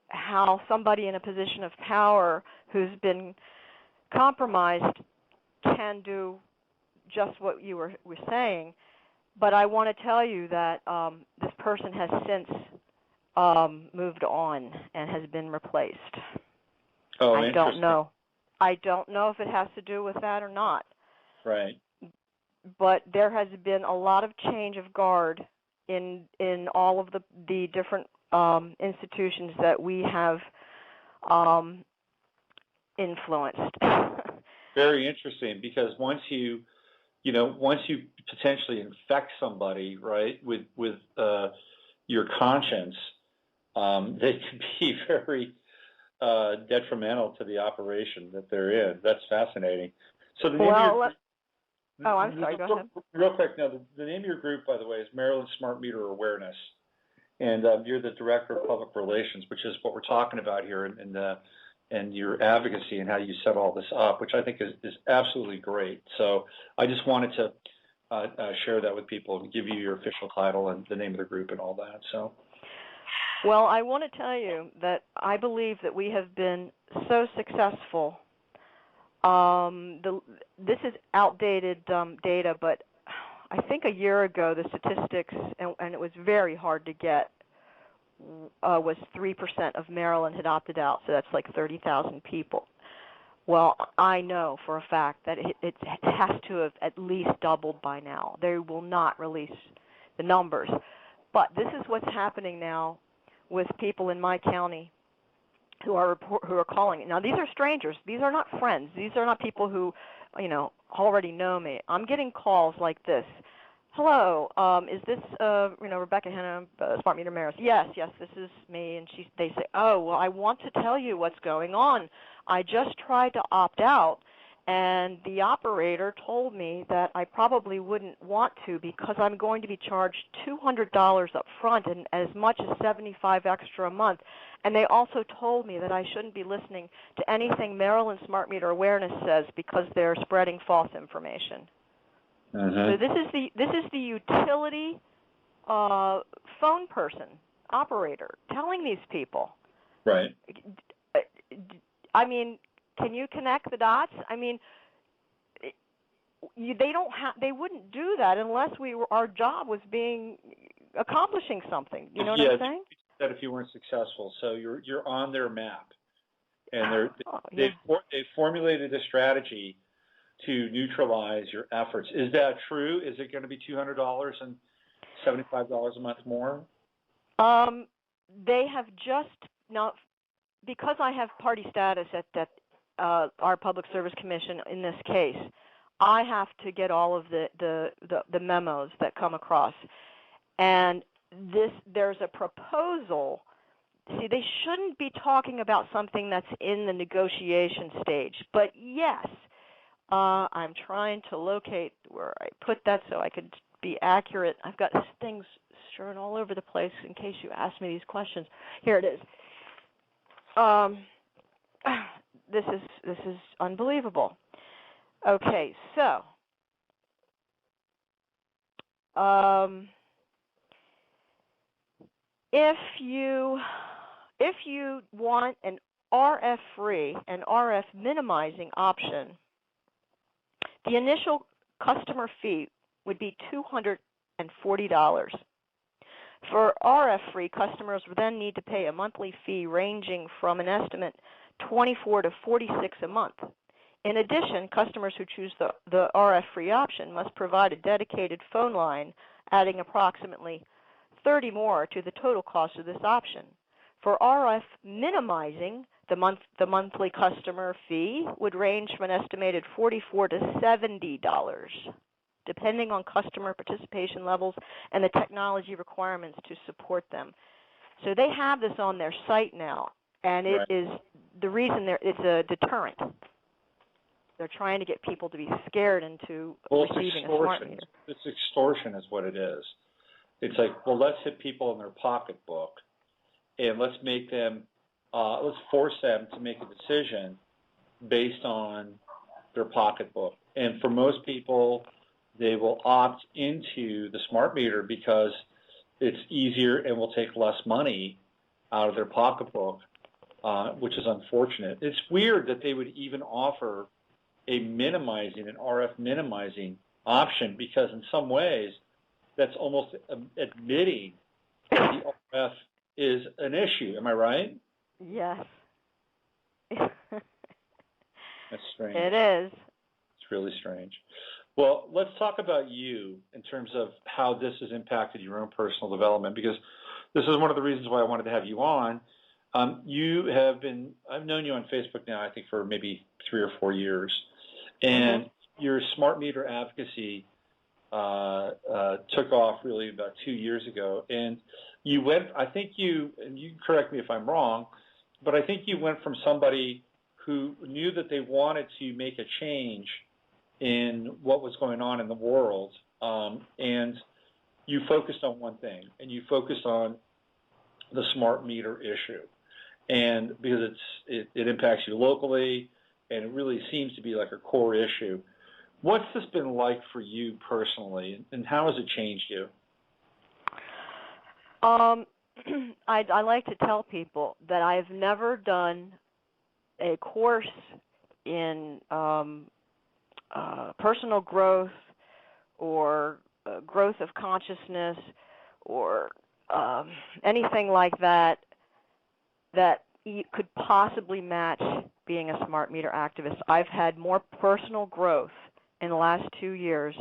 how somebody in a position of power who's been compromised can do just what you were saying. But I want to tell you that this person has since moved on and has been replaced. Oh, I don't interesting. know. I don't know if it has to do with that or not. Right. But there has been a lot of change of guard in all of the different institutions that we have influenced. Very interesting, because once you potentially infect somebody, right, with your conscience, they can be very detrimental to the operation that they're in. That's fascinating. So the name I'm sorry, go ahead. Real quick, now, the name of your group, by the way, is Maryland Smart Meter Awareness, and you're the Director of Public Relations, which is what we're talking about here, and your advocacy and how you set all this up, which I think is absolutely great. So I just wanted to share that with people and give you your official title and the name of the group and all that. So. Well, I want to tell you that I believe that we have been so successful. This is outdated data, but I think a year ago the statistics, and it was very hard to get, was 3% of Maryland had opted out, so that's like 30,000 people. Well, I know for a fact that it has to have at least doubled by now. They will not release the numbers. But this is what's happening now with people in my county who are calling. Now, these are strangers. These are not friends. These are not people who, already know me. I'm getting calls like this. Hello, is this, Rebecca Hanna, Smart Meter Maris? Yes, this is me. And they say, oh, well, I want to tell you what's going on. I just tried to opt out, and the operator told me that I probably wouldn't want to because I'm going to be charged $200 up front and as much as $75 extra a month. And they also told me that I shouldn't be listening to anything Maryland Smart Meter Awareness says because they're spreading false information. So this is the utility phone person, operator, telling these people. Right. I mean, can you connect the dots? I mean, they wouldn't do that unless our job was accomplishing something. You know what I'm saying? That if you weren't successful, so you're on their map, and they've formulated a strategy to neutralize your efforts. Is that true? Is it going to be $200 and $75 a month more? They have just now, because I have party status at our Public Service Commission in this case. I have to get all of the memos that come across, and there's a proposal. See, they shouldn't be talking about something that's in the negotiation stage, but yes. I'm trying to locate where I put that so I could be accurate. I've got things strewn all over the place in case you ask me these questions. Here it is. This is unbelievable. Okay, so if you want an RF-free and RF minimizing option, the initial customer fee would be $240. For RF-free, customers would then need to pay a monthly fee ranging from an estimate $24 to $46 a month. In addition, customers who choose the RF-free option must provide a dedicated phone line, adding approximately $30 more to the total cost of this option. For RF minimizing, the monthly customer fee would range from an estimated $44 to $70, depending on customer participation levels and the technology requirements to support them. So they have this on their site now, and it is the reason it's a deterrent. They're trying to get people to be scared into receiving a smart meter. It's extortion is what it is. It's like, well, let's hit people in their pocketbook and let's make them, let's force them to make a decision based on their pocketbook. And for most people, they will opt into the smart meter because it's easier and will take less money out of their pocketbook, which is unfortunate. It's weird that they would even offer a minimizing, an RF minimizing option, because in some ways that's almost admitting that the RF is an issue. Am I right? Yes. That's strange. It is. It's really strange. Well, let's talk about you in terms of how this has impacted your own personal development, because this is one of the reasons why I wanted to have you on. You have been, I've known you on Facebook now, I think, for maybe 3 or 4 years. And your smart meter advocacy took off really about 2 years ago. And you went, I think you, and you correct me if I'm wrong, but I think you went from somebody who knew that they wanted to make a change in what was going on in the world, and you focused on one thing, and you focused on the smart meter issue. And because it impacts you locally, and it really seems to be like a core issue. What's this been like for you personally, and how has it changed you? I like to tell people that I've never done a course in personal growth or growth of consciousness or anything like that that could possibly match being a smart meter activist. I've had more personal growth in the last 2 years.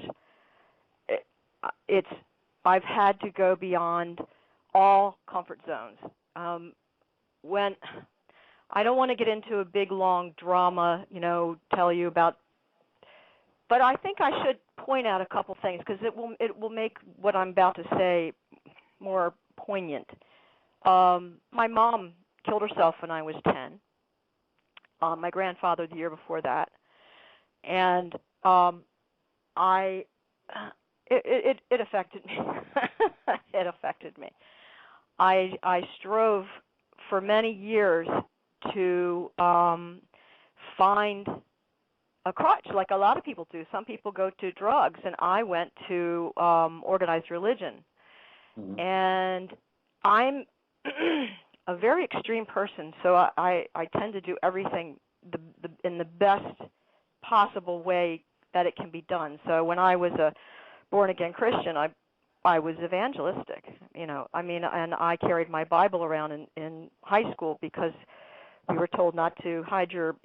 I've had to go beyond all comfort zones. When I don't want to get into a big long drama, tell you about, but I think I should point out a couple things because it will make what I'm about to say more poignant. My mom killed herself when I was 10. My grandfather the year before that, and it affected me. It affected me. I strove for many years to find a crutch, like a lot of people do. Some people go to drugs, and I went to organized religion. Mm-hmm. And I'm a very extreme person, so I tend to do everything in the best possible way that it can be done. So when I was a born-again Christian, I was evangelistic, and I carried my Bible around in high school because we were told not to hide your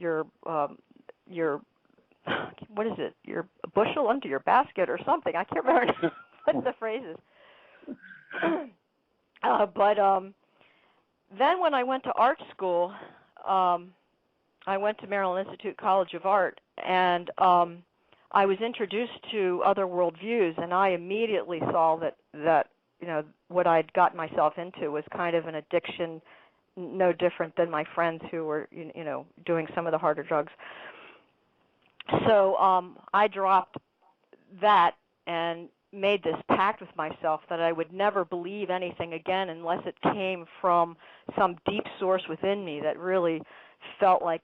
what is it, your bushel under your basket or something. I can't remember what the phrase is. But then when I went to art school, I went to Maryland Institute College of Art, and I was introduced to other worldviews, and I immediately saw that what I'd gotten myself into was kind of an addiction, no different than my friends who were doing some of the harder drugs. So I dropped that and made this pact with myself that I would never believe anything again unless it came from some deep source within me that really felt like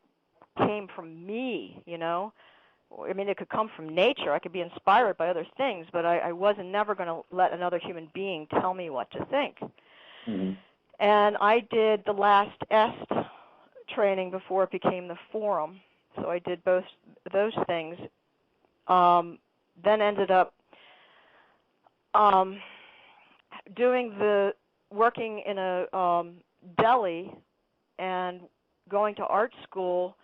came from me, it could come from nature. I could be inspired by other things, but I wasn't never going to let another human being tell me what to think. Mm-hmm. And I did the last EST training before it became the Forum. So I did both those things. Then ended up working in a deli and going to art school,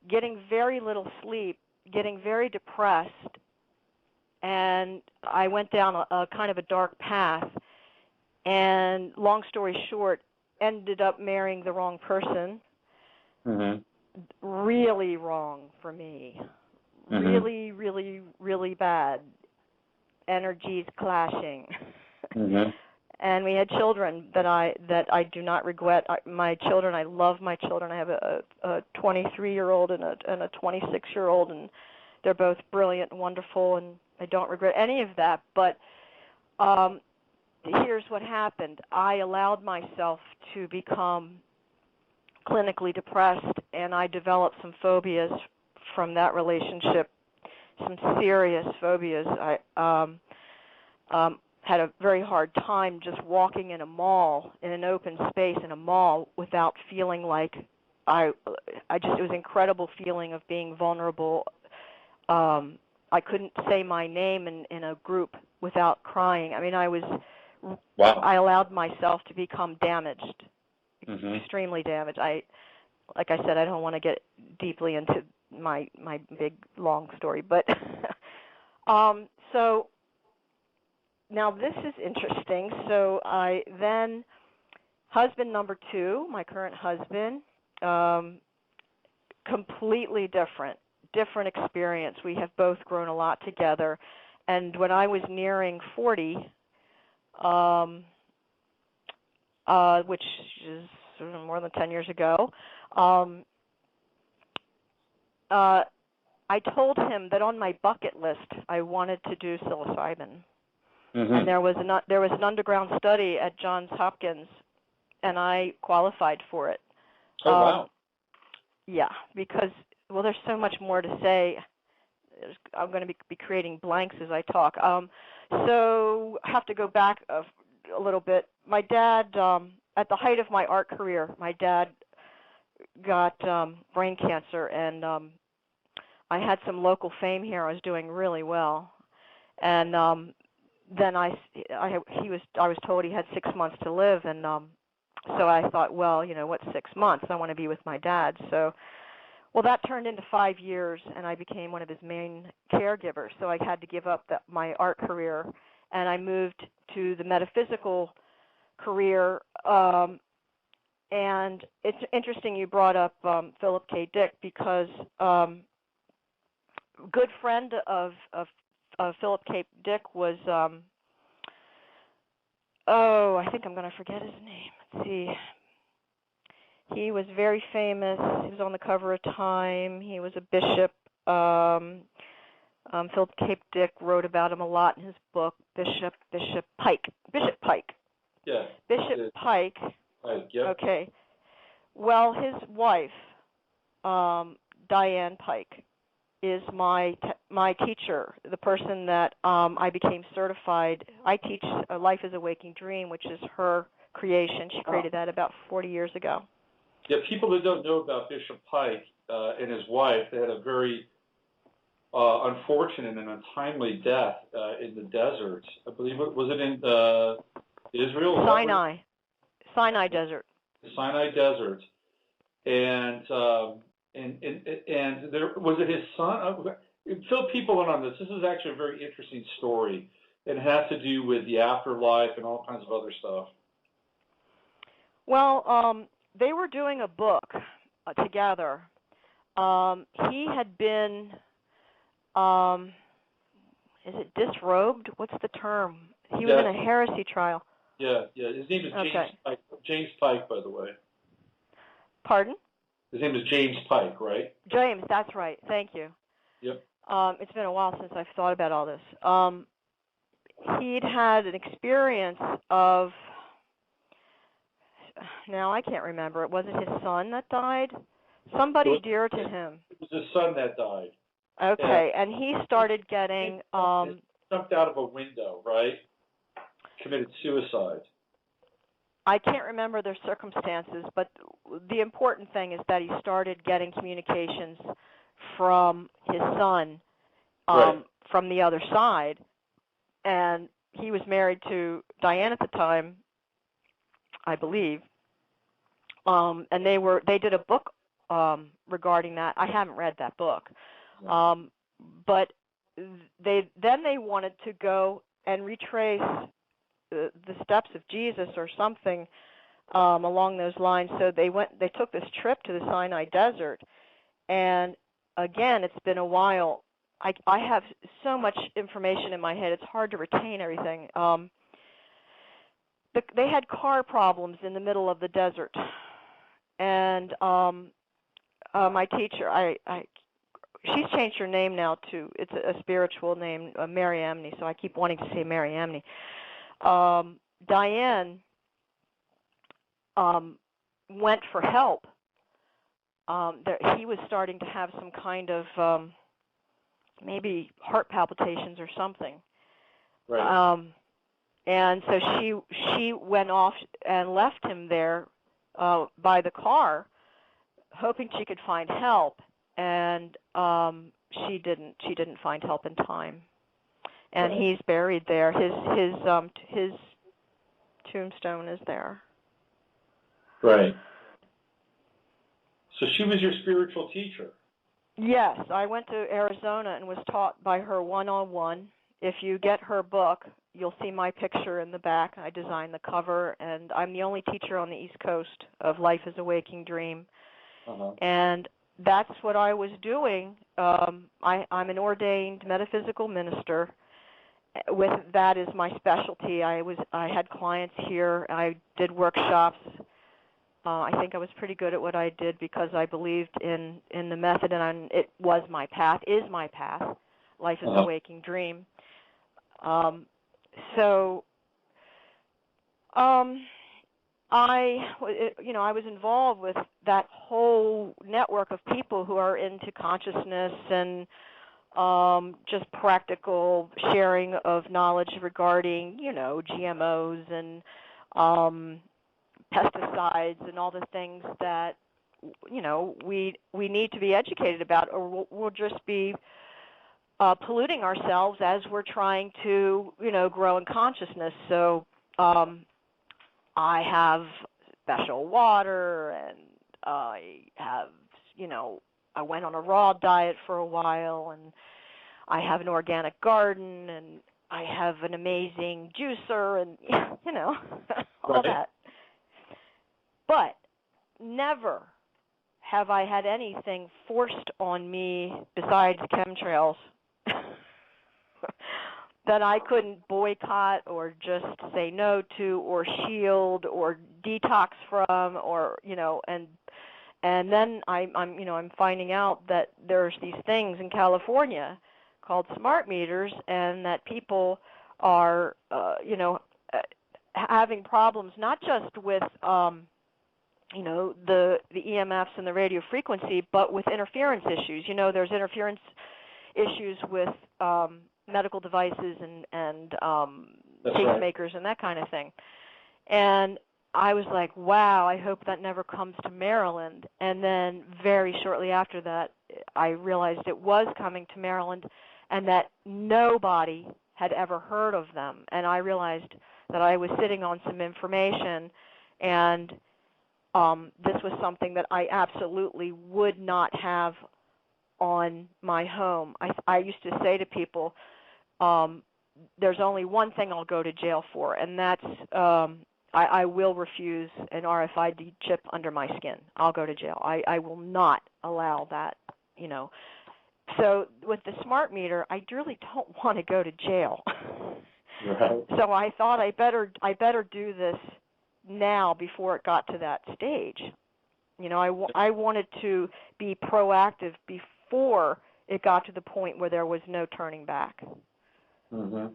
getting very little sleep, getting very depressed, and I went down a kind of a dark path, and long story short, ended up marrying the wrong person. Mm-hmm. Really wrong for me. Mm-hmm. Really, really, really bad. Energies clashing. Mm-hmm. And we had children that I do not regret. My children, I love my children. I have a 23-year-old and a 26-year-old, and they're both brilliant and wonderful, and I don't regret any of that. But here's what happened. I allowed myself to become clinically depressed, and I developed some phobias from that relationship, some serious phobias. I had a very hard time just walking in a mall, in an open space in a mall, without feeling like it was an incredible feeling of being vulnerable. I couldn't say my name in a group without crying. I mean, Wow. I allowed myself to become damaged, extremely damaged. Like I said, I don't want to get deeply into my big long story, but so now this is interesting. So I then, husband number 2, my current husband, completely different experience. We have both grown a lot together, and when I was nearing 40, which is more than 10 years ago, I told him that on my bucket list I wanted to do psilocybin. And there was an underground study at Johns Hopkins, and I qualified for it. Oh, wow. Yeah, because, well, there's so much more to say. I'm going to be creating blanks as I talk. So I have to go back a little bit. My dad, at the height of my art career, my dad got brain cancer, and I had some local fame here. I was doing really well, and then I was told he had 6 months to live, and so I thought, well, what's 6 months? I want to be with my dad. So, well, that turned into 5 years, and I became one of his main caregivers. So I had to give up my art career, and I moved to the metaphysical career. And it's interesting you brought up Philip K. Dick, because good friend of Philip K. Dick was, I think I'm going to forget his name. Let's see. He was very famous. He was on the cover of Time. He was a bishop. Philip K. Dick wrote about him a lot in his book, Bishop Pike. Yeah. Bishop Pike. Pike, yep. Okay. Well, his wife, Diane Pike, is my teacher, the person that I became certified. I teach Life is a Waking Dream, which is her creation. She created that about 40 years ago. Yeah, people that don't know about Bishop Pike and his wife, they had a very unfortunate and untimely death in the desert. I believe was it in Israel? Sinai Desert. The Sinai Desert, and there was it his son. Fill people in on this. This is actually a very interesting story. It has to do with the afterlife and all kinds of other stuff. Well, they were doing a book together. He had been, is it disrobed? What's the term? He was in a heresy trial. Yeah. His name is James Pike. James Pike, by the way. Pardon? His name is James Pike, right? James, that's right. Thank you. Yep. It's been a while since I've thought about all this. He'd had an experience of, now I can't remember. Was it his son that died? Somebody dear to him. It was his son that died. Okay, and he started getting... jumped out of a window, right? Committed suicide. I can't remember their circumstances, but the important thing is that he started getting communications from his son from the other side, and he was married to Diane at the time, I believe, and they did a book regarding that. I haven't read that book, but they wanted to go and retrace the steps of Jesus or something along those lines. So they took this trip to the Sinai Desert, and again, it's been a while. I have so much information in my head, it's hard to retain everything. They had car problems in the middle of the desert, and my teacher, she's changed her name now to, it's a spiritual name, Mary Amney, so I keep wanting to say Mary Amney. Diane went for help. He was starting to have some kind of maybe heart palpitations or something. Right. And so she went off and left him there by the car, hoping she could find help, and she didn't. She didn't find help in time, and Right. he's buried there. His tombstone is there. Right. So she was your spiritual teacher. Yes, I went to Arizona and was taught by her one-on-one. If you get her book, you'll see my picture in the back. I designed the cover, and I'm the only teacher on the East Coast of Life is a Waking Dream. Uh-huh. And that's what I was doing. I'm an ordained metaphysical minister. With that is my specialty. I had clients here. I did workshops. I think I was pretty good at what I did because I believed in the method, and it was my path, is my path. Life is a waking dream. I was involved with that whole network of people who are into consciousness and just practical sharing of knowledge regarding, GMOs and pesticides and all the things that, we need to be educated about, or we'll just be polluting ourselves as we're trying to, grow in consciousness. So I have special water, and I have, I went on a raw diet for a while, and I have an organic garden, and I have an amazing juicer, and, all that. But never have I had anything forced on me besides chemtrails that I couldn't boycott or just say no to or shield or detox from, or and then I'm finding out that there's these things in California called smart meters, and that people are having problems not just with the EMFs and the radio frequency, but with interference issues. There's interference issues with medical devices and pacemakers and that kind of thing. And I was like, wow, I hope that never comes to Maryland. And then very shortly after that, I realized it was coming to Maryland and that nobody had ever heard of them. And I realized that I was sitting on some information, and this was something that I absolutely would not have on my home. I used to say to people, there's only one thing I'll go to jail for, and that's I will refuse an RFID chip under my skin. I'll go to jail. I will not allow that, So with the smart meter, I really don't want to go to jail. Right. So I thought I better do this now before it got to that stage. I wanted to be proactive before it got to the point where there was no turning back. Mm-hmm.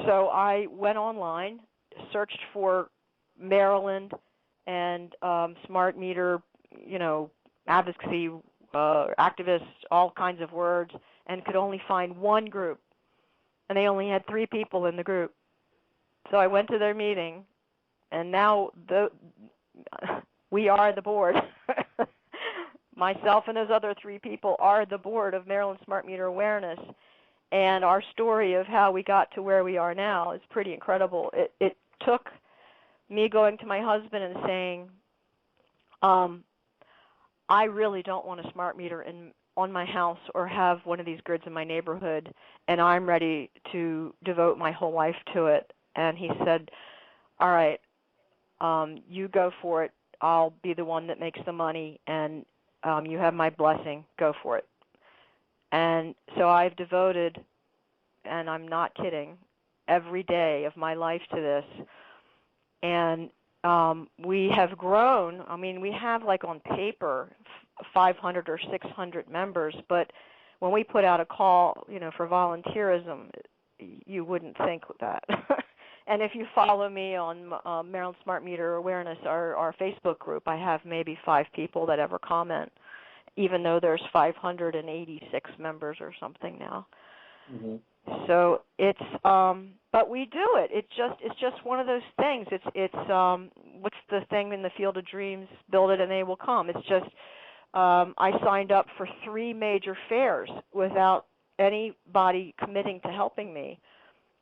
So I went online, searched for Maryland and smart meter, advocacy, activists, all kinds of words, and could only find one group. And they only had 3 people in the group. So I went to their meeting, and now we are the board. Myself and those other 3 people are the board of Maryland Smart Meter Awareness. And our story of how we got to where we are now is pretty incredible. It took me going to my husband and saying, I really don't want a smart meter on my house or have one of these grids in my neighborhood, and I'm ready to devote my whole life to it. And he said, all right, you go for it. I'll be the one that makes the money, and you have my blessing. Go for it. And so I've devoted, and I'm not kidding, every day of my life to this. And we have grown. I mean, we have, like, on paper 500 or 600 members, but when we put out a call, for volunteerism, you wouldn't think that. And if you follow me on Maryland Smart Meter Awareness, our Facebook group, I have maybe 5 people that ever comment, even though there's 586 members or something now. Mm-hmm. So it's, but we do it. It's just one of those things. It's what's the thing in the Field of Dreams? Build it and they will come. It's just, I signed up for 3 major fairs without anybody committing to helping me,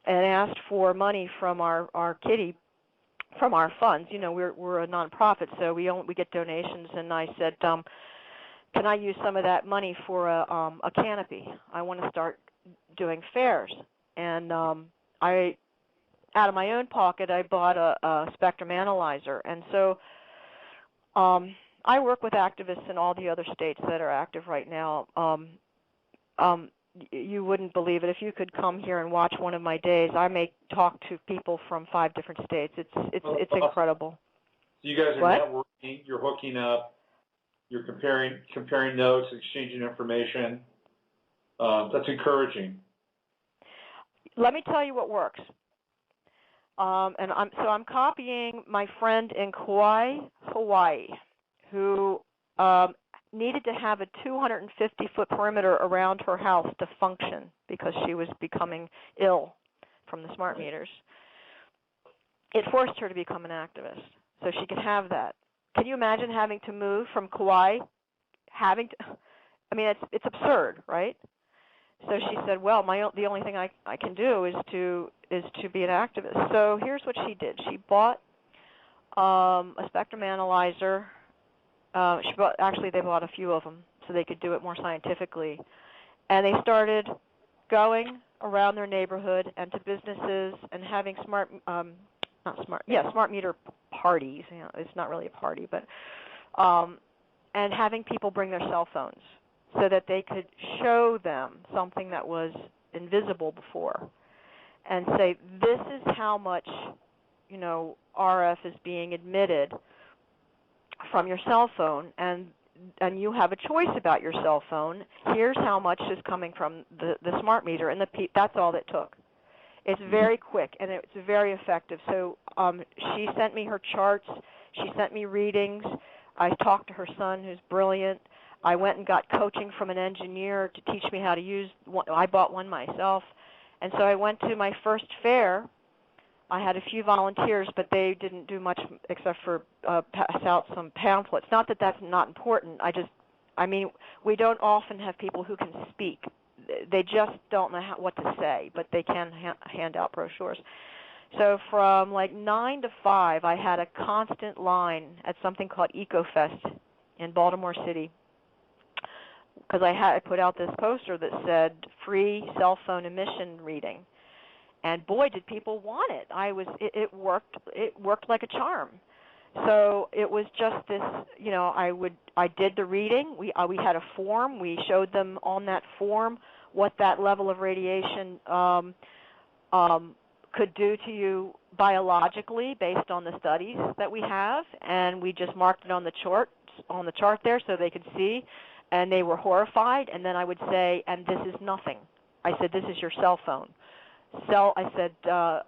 and asked for money from our kitty, from our funds. You know, we're a nonprofit, so we get donations. And I said, can I use some of that money for a canopy? I want to start doing fairs. And I, out of my own pocket, I bought a spectrum analyzer. And so I work with activists in all the other states that are active right now. You wouldn't believe it. If you could come here and watch one of my days, I may talk to people from 5 different states. It's incredible. So you guys are What? networking, you're hooking up, you're comparing notes, exchanging information. That's encouraging. Let me tell you what works. And I'm copying my friend in Kauai, Hawaii, who needed to have a 250-foot perimeter around her house to function because she was becoming ill from the smart meters. It forced her to become an activist so she could have that. Can you imagine having to move from Kauai? I mean, it's absurd, right? So she said, well, the only thing I can do is to be an activist. So here's what she did. She bought a spectrum analyzer. They bought a few of them so they could do it more scientifically. And they started going around their neighborhood and to businesses and having smart meter parties. You know, it's not really a party, but and having people bring their cell phones so that they could show them something that was invisible before and say, this is how much, you know, RF is being emitted from your cell phone, and you have a choice about your cell phone. Here's how much is coming from the smart meter, and that's all it took. It's very quick, and it's very effective. So she sent me her charts. She sent me readings. I talked to her son, who's brilliant. I went and got coaching from an engineer to teach me how to use one. I bought one myself. And so I went to my first fair. I had a few volunteers, but they didn't do much except for pass out some pamphlets. Not that that's not important. I mean, we don't often have people who can speak. They just don't know what to say, but they can hand out brochures. So from like 9 to 5, I had a constant line at something called EcoFest in Baltimore City, because I put out this poster that said free cell phone emission reading. And boy, did people want it. It worked like a charm. So it was just this, you know, I did the reading. We had a form. We showed them on that form what that level of radiation could do to you biologically based on the studies that we have, and we just marked it on the chart there so they could see, and they were horrified. And then I would say, and this is nothing. I said, this is your cell phone. I said,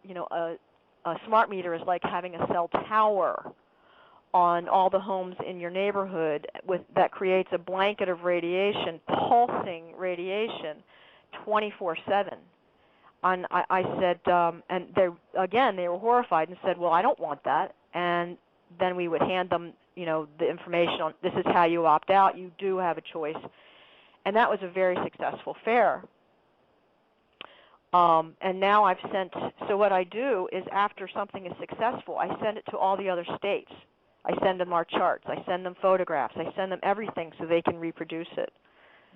you know, a smart meter is like having a cell tower on all the homes in your neighborhood that creates a blanket of radiation, pulsing radiation, 24/7. And I said, and they were horrified and said, well, I don't want that. And then we would hand them, you know, the information on this is how you opt out. You do have a choice. And that was a very successful fair. And now so what I do is after something is successful, I send it to all the other states. I send them our charts. I send them photographs. I send them everything so they can reproduce it.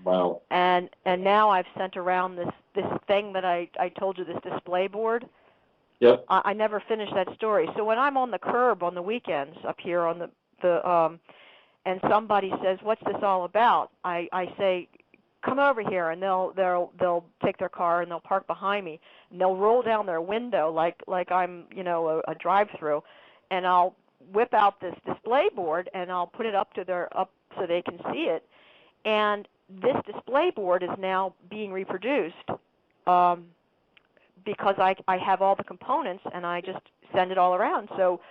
Wow. And now I've sent around this thing that I told you, this display board. Yep. I never finished that story. So when I'm on the curb on the weekends up here on the and somebody says, what's this all about? I say, come over here, and they'll take their car and they'll park behind me, and they'll roll down their window like I'm, you know, a drive-through, and I'll whip out this display board and I'll put it up so they can see it. And this display board is now being reproduced because I have all the components and I just send it all around so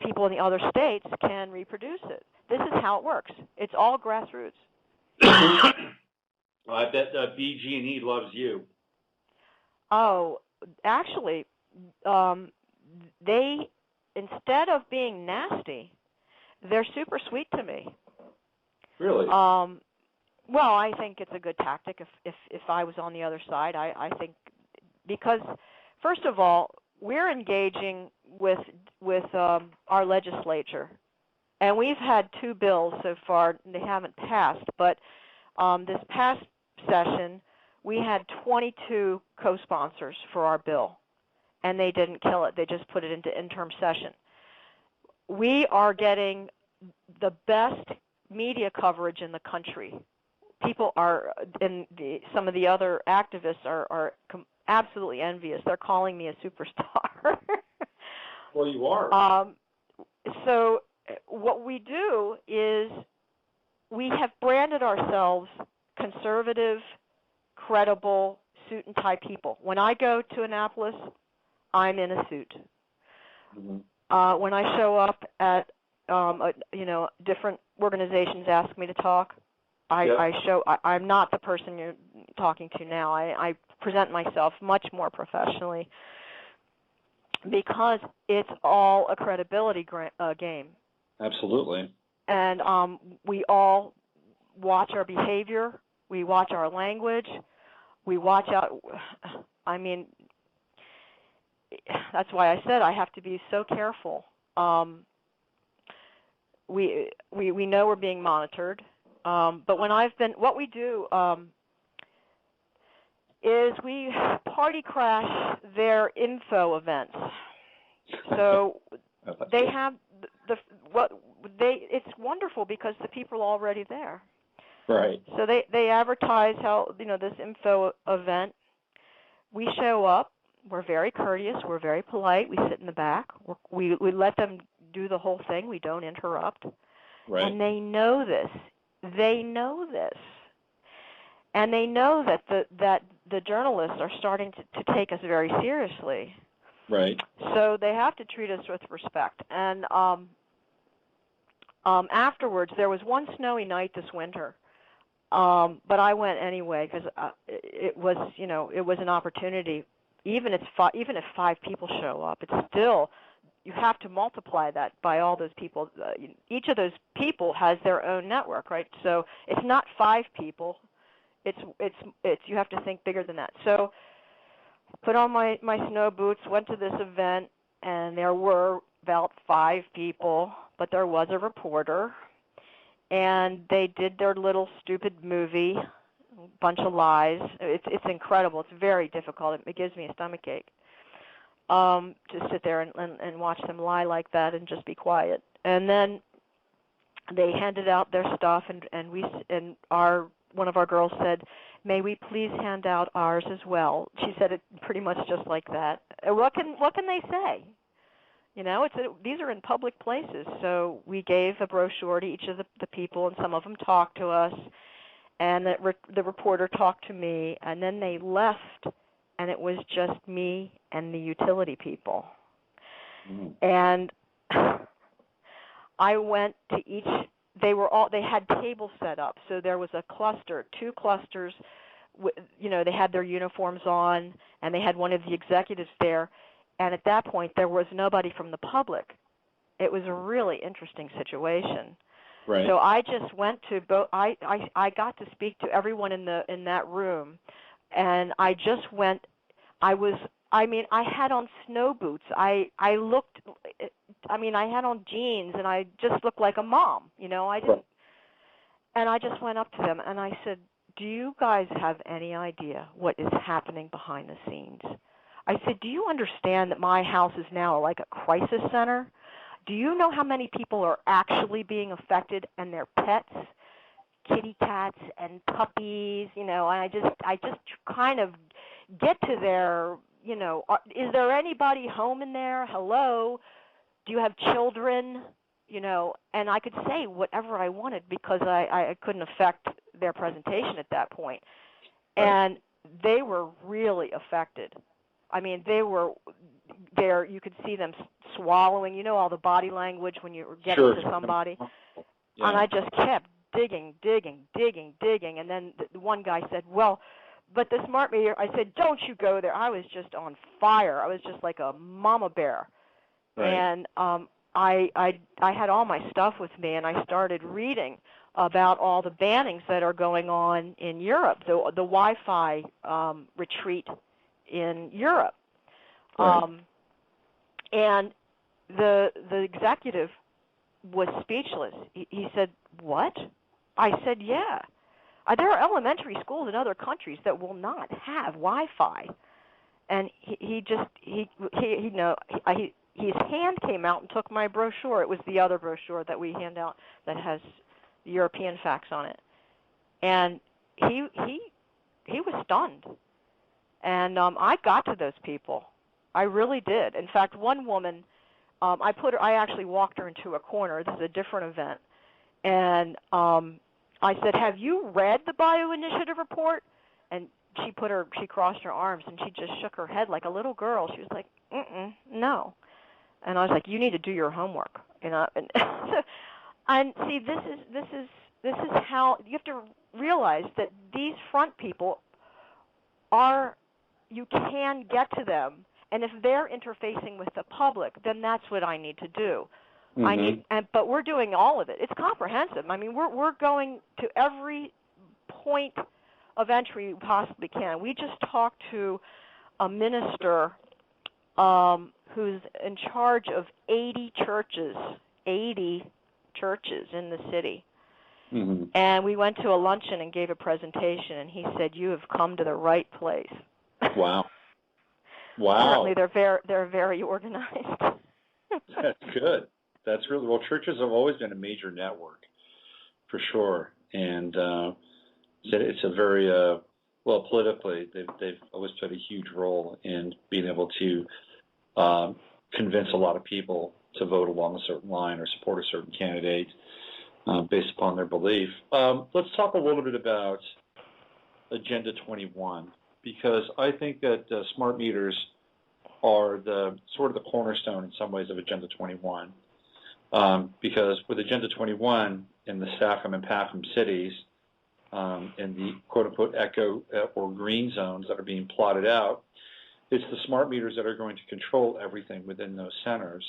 people in the other states can reproduce it. This is how it works. It's all grassroots. Well, I bet BG&E loves you. Oh, actually, they, instead of being nasty, they're super sweet to me. Really? Well, I think it's a good tactic if I was on the other side. I think because, first of all, we're engaging with our legislature, and we've had 2 bills so far. They haven't passed, but this past session we had 22 co-sponsors for our bill, and they didn't kill it. They just put it into interim session. We are getting the best media coverage in the country. People are, some of the other activists are absolutely envious. They're calling me a superstar. Well, you are. So what we do is we have branded ourselves conservative, credible, suit and tie people. When I go to Annapolis, I'm in a suit. Mm-hmm. When I show up at, different organizations ask me to talk, I'm not the person you're talking to now. I present myself much more professionally because it's all a credibility game. Absolutely. And we all watch our behavior. We watch our language. We watch out. I mean, that's why I said I have to be so careful. We know we're being monitored. But what we do is we party crash their info events. So they have it's wonderful because the people are already there. Right. So they advertise how, this info event. We show up. We're very courteous. We're very polite. We sit in the back. We let them do the whole thing. We don't interrupt. Right. And they know this. They know this. And they know that the journalists are starting to take us very seriously. Right. So they have to treat us with respect. And afterwards, there was one snowy night this winter, but I went anyway because it was an opportunity. Even if 5 people show up, it's still, you have to multiply that by all those people. Each of those people has their own network, right? So it's not 5 people. It's you have to think bigger than that. So put on my snow boots, went to this event, and there were about 5 people, but there was a reporter, and they did their little stupid movie, bunch of lies. It's incredible. It's very difficult. It gives me a stomach ache to sit there and watch them lie like that and just be quiet. And then they handed out their stuff, and one of our girls said, "May we please hand out ours as well?" She said it pretty much just like that. What can they say? These are in public places. So we gave a brochure to each of the people, and some of them talked to us, and the reporter talked to me, and then they left, and it was just me and the utility people. Mm. And I went to each. They had tables set up, so there was a cluster, 2 clusters. They had their uniforms on, and they had one of the executives there. And at that point, there was nobody from the public. It was a really interesting situation. Right. So I just went to both. I got to speak to everyone in that room, and I just went. I had on snow boots. I looked. I had on jeans, and I just looked like a mom. I didn't. And I just went up to them, and I said, "Do you guys have any idea what is happening behind the scenes?" I said, "Do you understand that my house is now like a crisis center? Do you know how many people are actually being affected and their pets, kitty cats and puppies? And I just kind of get to their, is there anybody home in there? Hello? Do you have children? And I could say whatever I wanted because I couldn't affect their presentation at that point. Right. And they were really affected. I mean, they were there. You could see them swallowing. You know, all the body language when you were getting Sure. to somebody. Yeah. And I just kept digging. And then the one guy said, well, but the smart meter, I said, don't you go there. I was just on fire. I was just like a mama bear. Right. And I had all my stuff with me, and I started reading about all the bannings that are going on in Europe, the Wi-Fi retreat in Europe. Right. And the executive was speechless. He said, what? I said, yeah. There are elementary schools in other countries that will not have Wi-Fi. And his hand came out and took my brochure. It was the other brochure that we hand out that has the European facts on it. And he was stunned. And I got to those people. I really did. In fact, one woman, I actually walked her into a corner. This is a different event. And I said, have you read the Bioinitiative report? And she crossed her arms and she just shook her head like a little girl. She was like, no. And I was like, you need to do your homework, you know. And see, this is how you have to realize that these front people you can get to them, and if they're interfacing with the public, then that's what I need to do. Mm-hmm. But we're doing all of it. It's comprehensive. I mean, we're going to every point of entry we possibly can. We just talked to a minister who's in charge of 80 churches in the city. Mm-hmm. And we went to a luncheon and gave a presentation, and he said, you have come to the right place. Wow. Apparently they're very organized. That's good. That's really, well, churches have always been a major network, for sure. And it's a very, politically, they've always played a huge role in being able to convince a lot of people to vote along a certain line or support a certain candidate based upon their belief. Let's talk a little bit about Agenda 21, because I think that smart meters are the sort of the cornerstone in some ways of Agenda 21. Because with Agenda 21 in the Sachem and Pachem cities, in the quote-unquote eco or green zones that are being plotted out, it's the smart meters that are going to control everything within those centers.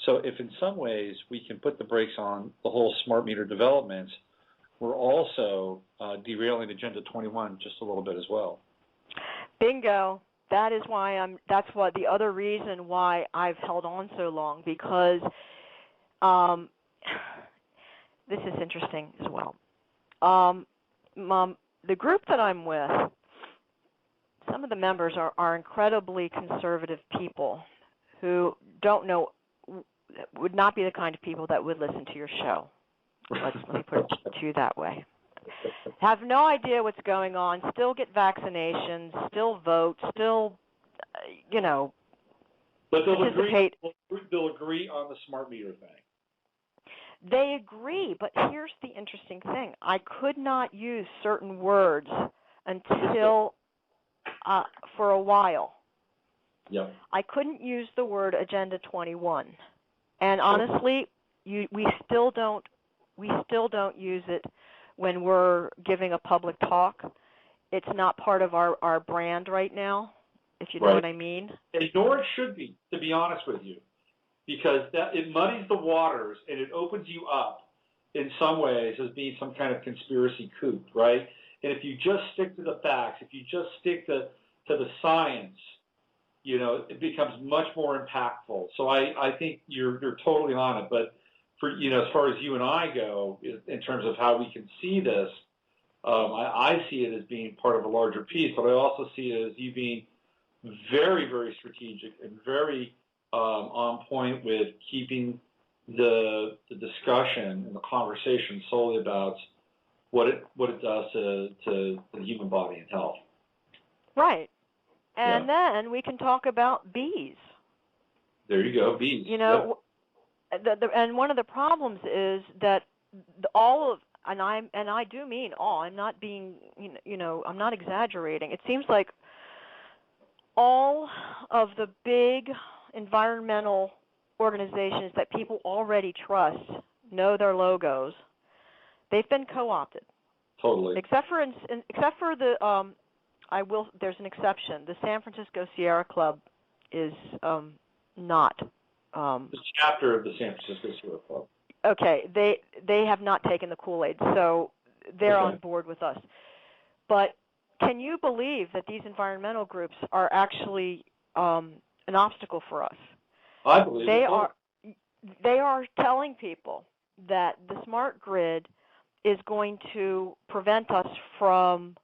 So if in some ways we can put the brakes on the whole smart meter development, we're also derailing Agenda 21 just a little bit as well. Bingo. That's the other reason why I've held on so long, because this is interesting as well. The group that I'm with, some of the members are incredibly conservative people who would not be the kind of people that would listen to your show. Let me put it to you that way. Have no idea what's going on, still get vaccinations, still vote, still, But participate. They'll agree on the smart meter thing. They agree, but here's the interesting thing. I could not use certain words until for a while. Yep. I couldn't use the word Agenda 21. And honestly, we still don't use it when we're giving a public talk. It's not part of our brand right now, if you know what I mean. And nor it should be, to be honest with you, because it muddies the waters and it opens you up in some ways as being some kind of conspiracy kook, right? And if you just stick to the facts, if you just stick to the science, it becomes much more impactful. So I think you're totally on it. But for as far as you and I go, in terms of how we can see this, I see it as being part of a larger piece. But I also see it as you being very, very strategic and very on point with keeping the discussion and the conversation solely about what it does to the human body and health. Right. And then we can talk about bees. There you go, bees. And one of the problems is that and I do mean all. I'm not being, I'm not exaggerating. It seems like all of the big environmental organizations that people already trust know their logos. They've been co-opted. Totally. Except for the there's an exception. The San Francisco Sierra Club is not. The chapter of the San Francisco Sierra Club. Okay, they have not taken the Kool-Aid, so they're on board with us. But can you believe that these environmental groups are actually an obstacle for us? I believe they are telling people that the smart grid is going to prevent us from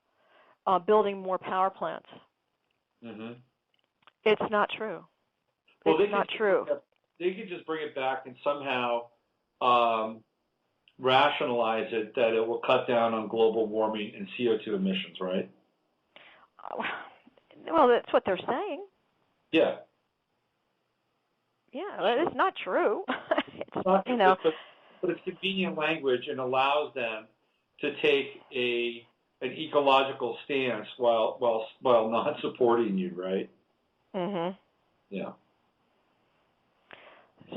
building more power plants. Mm-hmm. It's not true. Well, it's not true. They could just bring it back and somehow rationalize it that it will cut down on global warming and CO2 emissions, right? Well, that's what they're saying. Yeah. Yeah, it's not true. It's not true, but it's convenient language and allows them to take an ecological stance while not supporting you, right? Mhm. Yeah.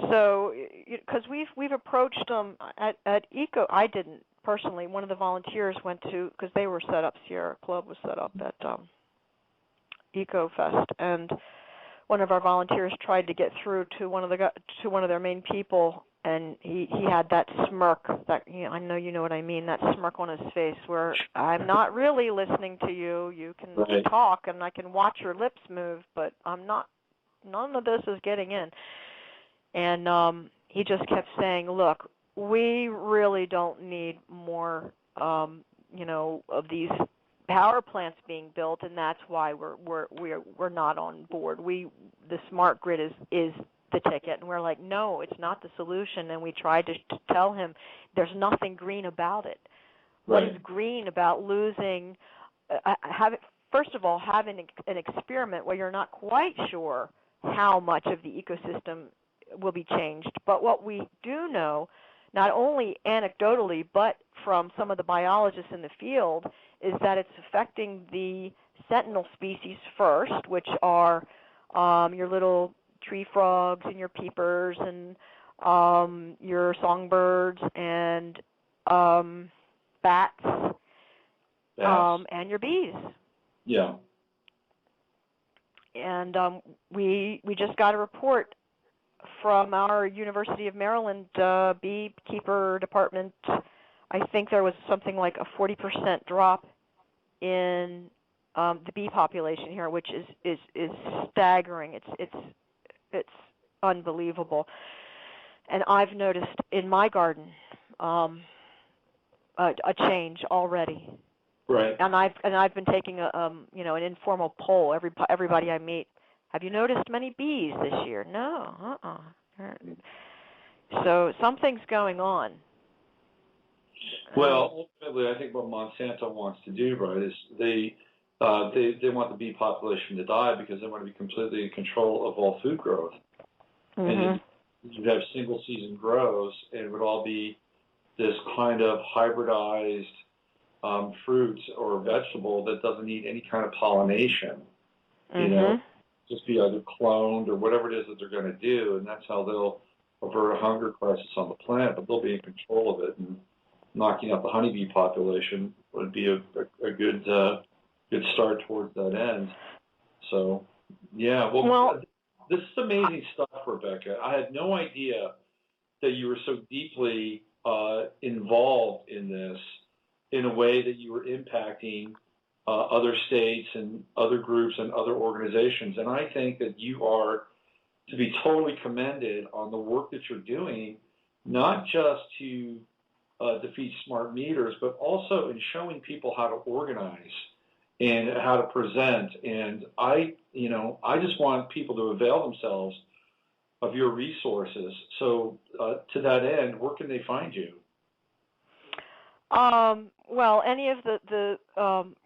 So, because we've approached them at Eco, I didn't personally. One of the volunteers went to, because they were set up. Sierra Club was set up at Eco Fest, and one of our volunteers tried to get through to one of their main people, and he had that smirk, that, I know you know what I mean, that smirk on his face where I'm not really listening to you. You can talk and I can watch your lips move, but I'm not. None of this is getting in. And he just kept saying, "Look, we really don't need more, of these power plants being built, and that's why we're not on board. The smart grid is the ticket." And we're like, "No, it's not the solution." And we tried to tell him there's nothing green about it. Right. What is green about losing? First of all, having an experiment where you're not quite sure how much of the ecosystem will be changed. But what we do know, not only anecdotally, but from some of the biologists in the field, is that it's affecting the sentinel species first, which are your little tree frogs and your peepers and your songbirds and bats. And your bees. Yeah. And we just got a report from our University of Maryland beekeeper department. I think there was something like a 40% drop in the bee population here, which is staggering. It's unbelievable. And I've noticed in my garden a change already. Right. And I've been taking an informal poll. Everybody I meet, have you noticed many bees this year? No. So something's going on. Well, ultimately, I think what Monsanto wants to do, right, is they want the bee population to die because they want to be completely in control of all food growth. Mm-hmm. And you have single season grows, and it would all be this kind of hybridized fruit or vegetable that doesn't need any kind of pollination. Mm-hmm. Just be either cloned or whatever it is that they're going to do, and that's how they'll avert a hunger crisis on the planet. But they'll be in control of it, and knocking out the honeybee population would be a good start towards that end. So, yeah. Well, this is amazing stuff, Rebecca. I had no idea that you were so deeply involved in this in a way that you were impacting other states and other groups and other organizations. And I think that you are to be totally commended on the work that you're doing, not just to defeat smart meters, but also in showing people how to organize and how to present. And I just want people to avail themselves of your resources. So to that end, where can they find you? Well, any of the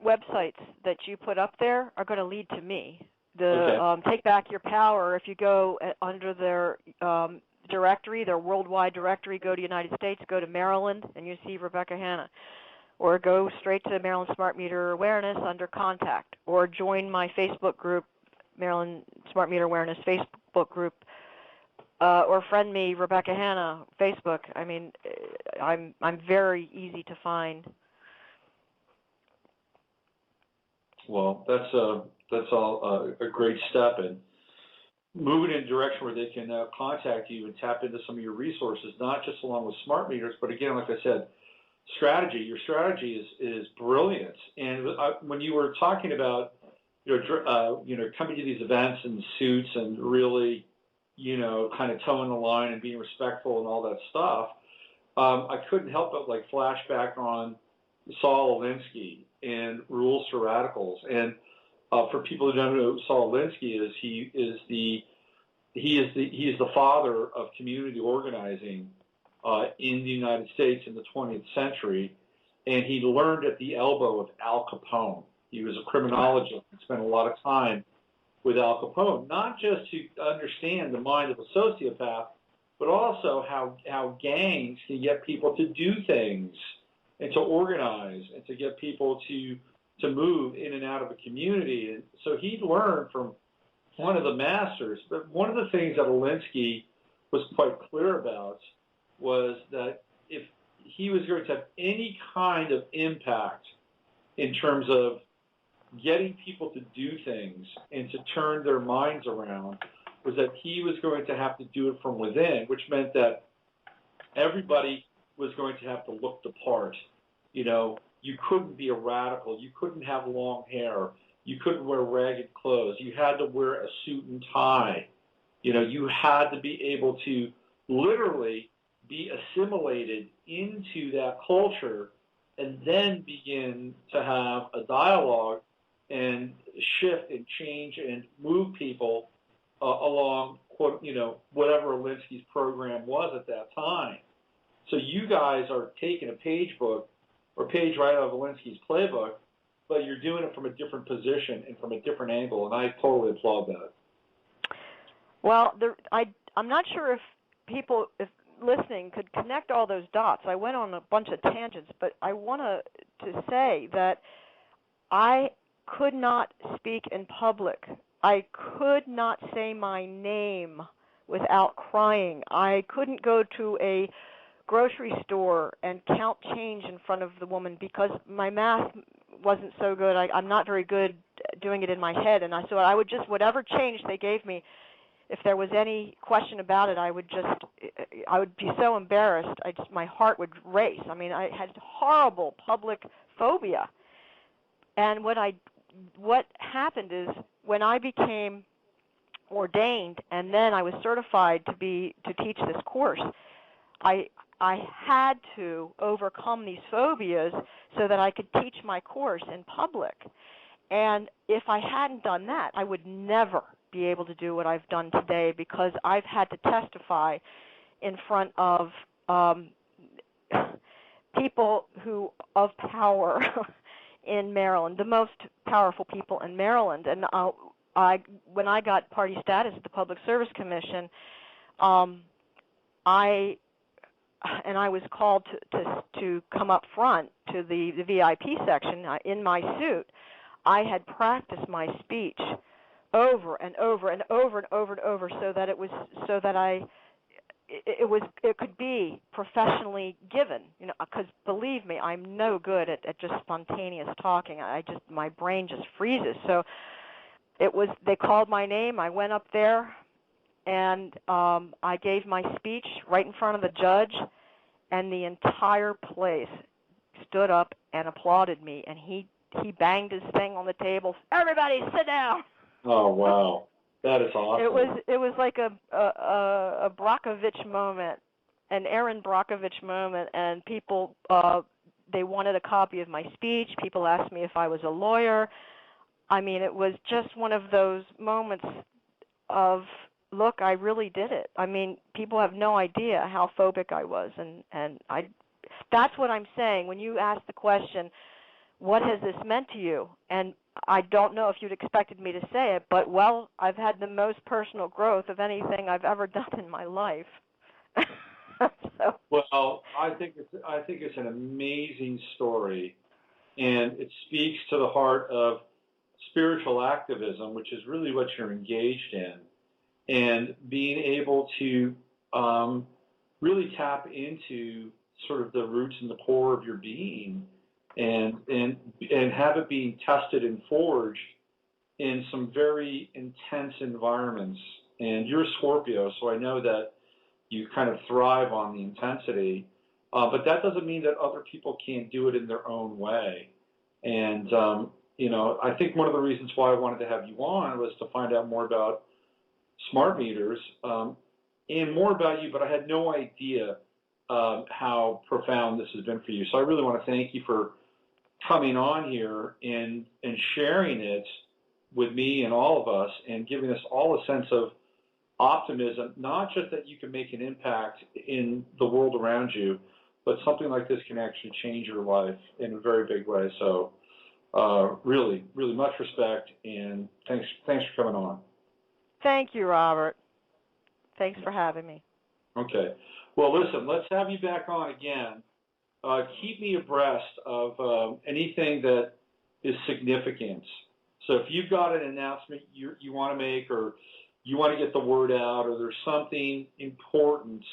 websites that you put up there are going to lead to me. Take Back Your Power, if you go under their directory, their worldwide directory, go to United States, go to Maryland, and you see Rebecca Hanna. Or go straight to Maryland Smart Meter Awareness under Contact. Or join my Facebook group, Maryland Smart Meter Awareness Facebook group, or friend me, Rebecca Hanna, Facebook. I mean, I'm very easy to find. Well, that's all a great step, and moving in a direction where they can contact you and tap into some of your resources, not just along with smart meters, but again, like I said, strategy. Your strategy is brilliant. And when you were talking about coming to these events in suits and really, kind of towing the line and being respectful and all that stuff, I couldn't help but like flashback on Saul Alinsky and Rules for Radicals. And for people who don't know who Saul Alinsky is, he is the father of community organizing in the United States in the 20th century, and he learned at the elbow of Al Capone. He was a criminologist and spent a lot of time with Al Capone, not just to understand the mind of a sociopath, but also how gangs can get people to do things and to organize and to get people to move in and out of a community. And so he learned from one of the masters. But one of the things that Alinsky was quite clear about was that if he was going to have any kind of impact in terms of getting people to do things and to turn their minds around, was that he was going to have to do it from within, which meant that everybody was going to have to look the part. You couldn't be a radical. You couldn't have long hair. You couldn't wear ragged clothes. You had to wear a suit and tie. You had to be able to literally be assimilated into that culture and then begin to have a dialogue and shift and change and move people along, whatever Alinsky's program was at that time. So you guys are taking a page right out of Alinsky's playbook, but you're doing it from a different position and from a different angle, and I totally applaud that. Well, I'm not sure if people, listening, could connect all those dots. I went on a bunch of tangents, but I want to say that I could not speak in public. I could not say my name without crying. I couldn't go to a grocery store and count change in front of the woman because my math wasn't so good. I'm not very good doing it in my head, and so I would just, whatever change they gave me, if there was any question about it, I would be so embarrassed. My heart would race. I mean, I had horrible public phobia. And what happened is when I became ordained and then I was certified to teach this course, I had to overcome these phobias so that I could teach my course in public. And if I hadn't done that, I would never be able to do what I've done today, because I've had to testify in front of people of power in Maryland, the most powerful people in Maryland. And when I got party status at the Public Service Commission, I was called to come up front to the VIP section in my suit. I had practiced my speech over and over and over and over and over so that it could be professionally given, because believe me, I'm no good at just spontaneous talking. My brain just freezes. So they called my name. I went up there and I gave my speech right in front of the judge, and the entire place stood up and applauded me, and he banged his thing on the table. Everybody sit down. Oh, wow. That is awesome. It was like a Brockovich moment, an Aaron Brockovich moment, and people, they wanted a copy of my speech. People asked me if I was a lawyer. I mean, it was just one of those moments of, look, I really did it. I mean, people have no idea how phobic I was, and that's what I'm saying. When you ask the question, what has this meant to you? And I don't know if you'd expected me to say it, but, well, I've had the most personal growth of anything I've ever done in my life. So. Well, I think it's an amazing story, and it speaks to the heart of spiritual activism, which is really what you're engaged in, and being able to really tap into sort of the roots and the core of your being, and have it being tested and forged in some very intense environments. And you're a Scorpio, so I know that you kind of thrive on the intensity, but that doesn't mean that other people can't do it in their own way. And I think one of the reasons why I wanted to have you on was to find out more about smart meters, and more about you, but I had no idea how profound this has been for you. So I really want to thank you for coming on here and sharing it with me and all of us, and giving us all a sense of optimism, not just that you can make an impact in the world around you, but something like this can actually change your life in a very big way. So really, really much respect, and thanks for coming on. Thank you, Robert. Thanks for having me. Okay. Well, listen, let's have you back on again. Keep me abreast of anything that is significant. So if you've got an announcement you want to make, or you want to get the word out, or there's something important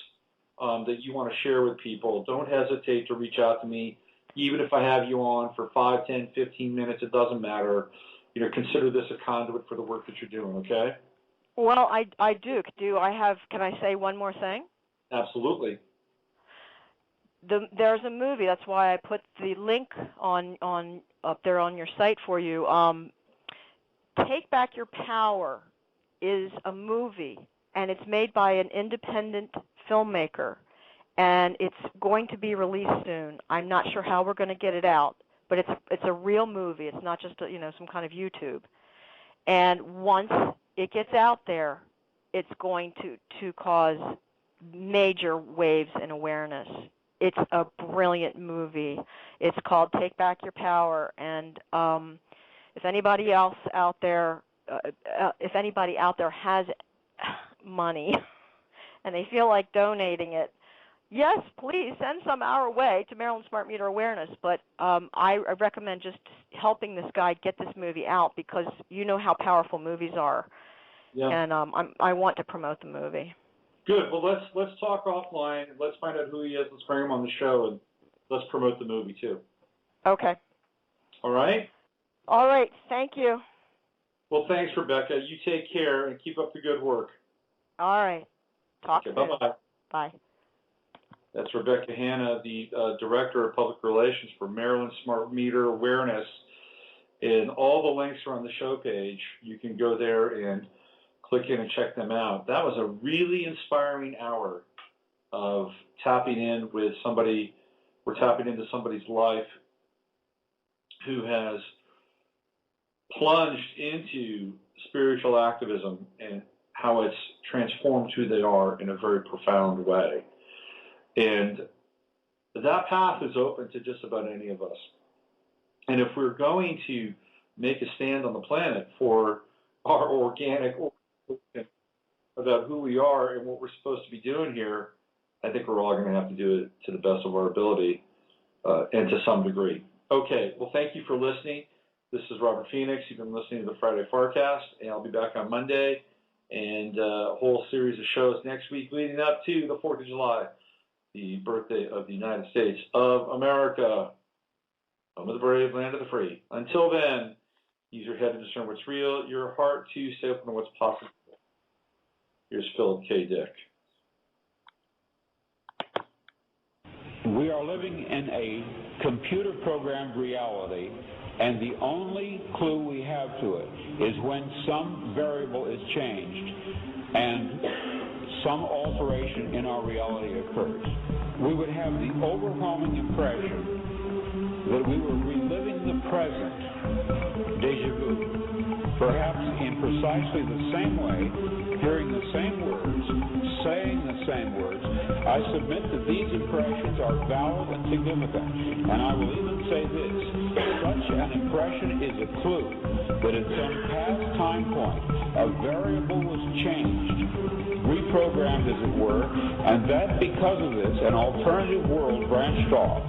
that you want to share with people, don't hesitate to reach out to me. Even if I have you on for 5, 10, 15 minutes, it doesn't matter. Consider this a conduit for the work that you're doing, okay? Well, I do. Can I say one more thing? Absolutely. There's a movie. That's why I put the link on up there on your site for you. Take Back Your Power is a movie, and it's made by an independent filmmaker, and it's going to be released soon. I'm not sure how we're going to get it out, but it's a real movie. It's not just some kind of YouTube. And once it gets out there, it's going to cause major waves in awareness. It's a brilliant movie. It's called Take Back Your Power, and if anybody else out there, has money and they feel like donating it, yes, please send some our way to Maryland Smart Meter Awareness. But I recommend just helping this guy get this movie out, because you know how powerful movies are. Yeah. And I want to promote the movie. Good. Well, let's talk offline. Let's find out who he is. Let's bring him on the show, and let's promote the movie too. Okay. All right? All right. Thank you. Well, thanks, Rebecca. You take care and keep up the good work. All right. Talk soon. Bye-bye. Bye. That's Rebecca Hanna, the Director of Public Relations for Maryland Smart Meter Awareness. And all the links are on the show page. You can go there and click in and check them out. That was a really inspiring hour of tapping in with somebody. We're tapping into somebody's life who has plunged into spiritual activism and how it's transformed who they are in a very profound way. And that path is open to just about any of us. And if we're going to make a stand on the planet for our organic about who we are and what we're supposed to be doing here, I think we're all going to have to do it to the best of our ability and to some degree. Okay, well, thank you for listening. This is Robert Phoenix. You've been listening to the Friday Farcast, and I'll be back on Monday, and a whole series of shows next week leading up to the 4th of July, the birthday of the United States of America, home of the brave, land of the free. Until then, use your head to discern what's real, your heart to stay open to what's possible. Here's Philip K. Dick. We are living in a computer-programmed reality, and the only clue we have to it is when some variable is changed and some alteration in our reality occurs. We would have the overwhelming impression that we were reliving the present, déjà vu, perhaps in precisely the same way, hearing the same words, saying the same words. I submit that these impressions are valid and significant, and I will even say this: such an impression is a clue that at some past time point a variable was changed, reprogrammed as it were, and that because of this an alternative world branched off.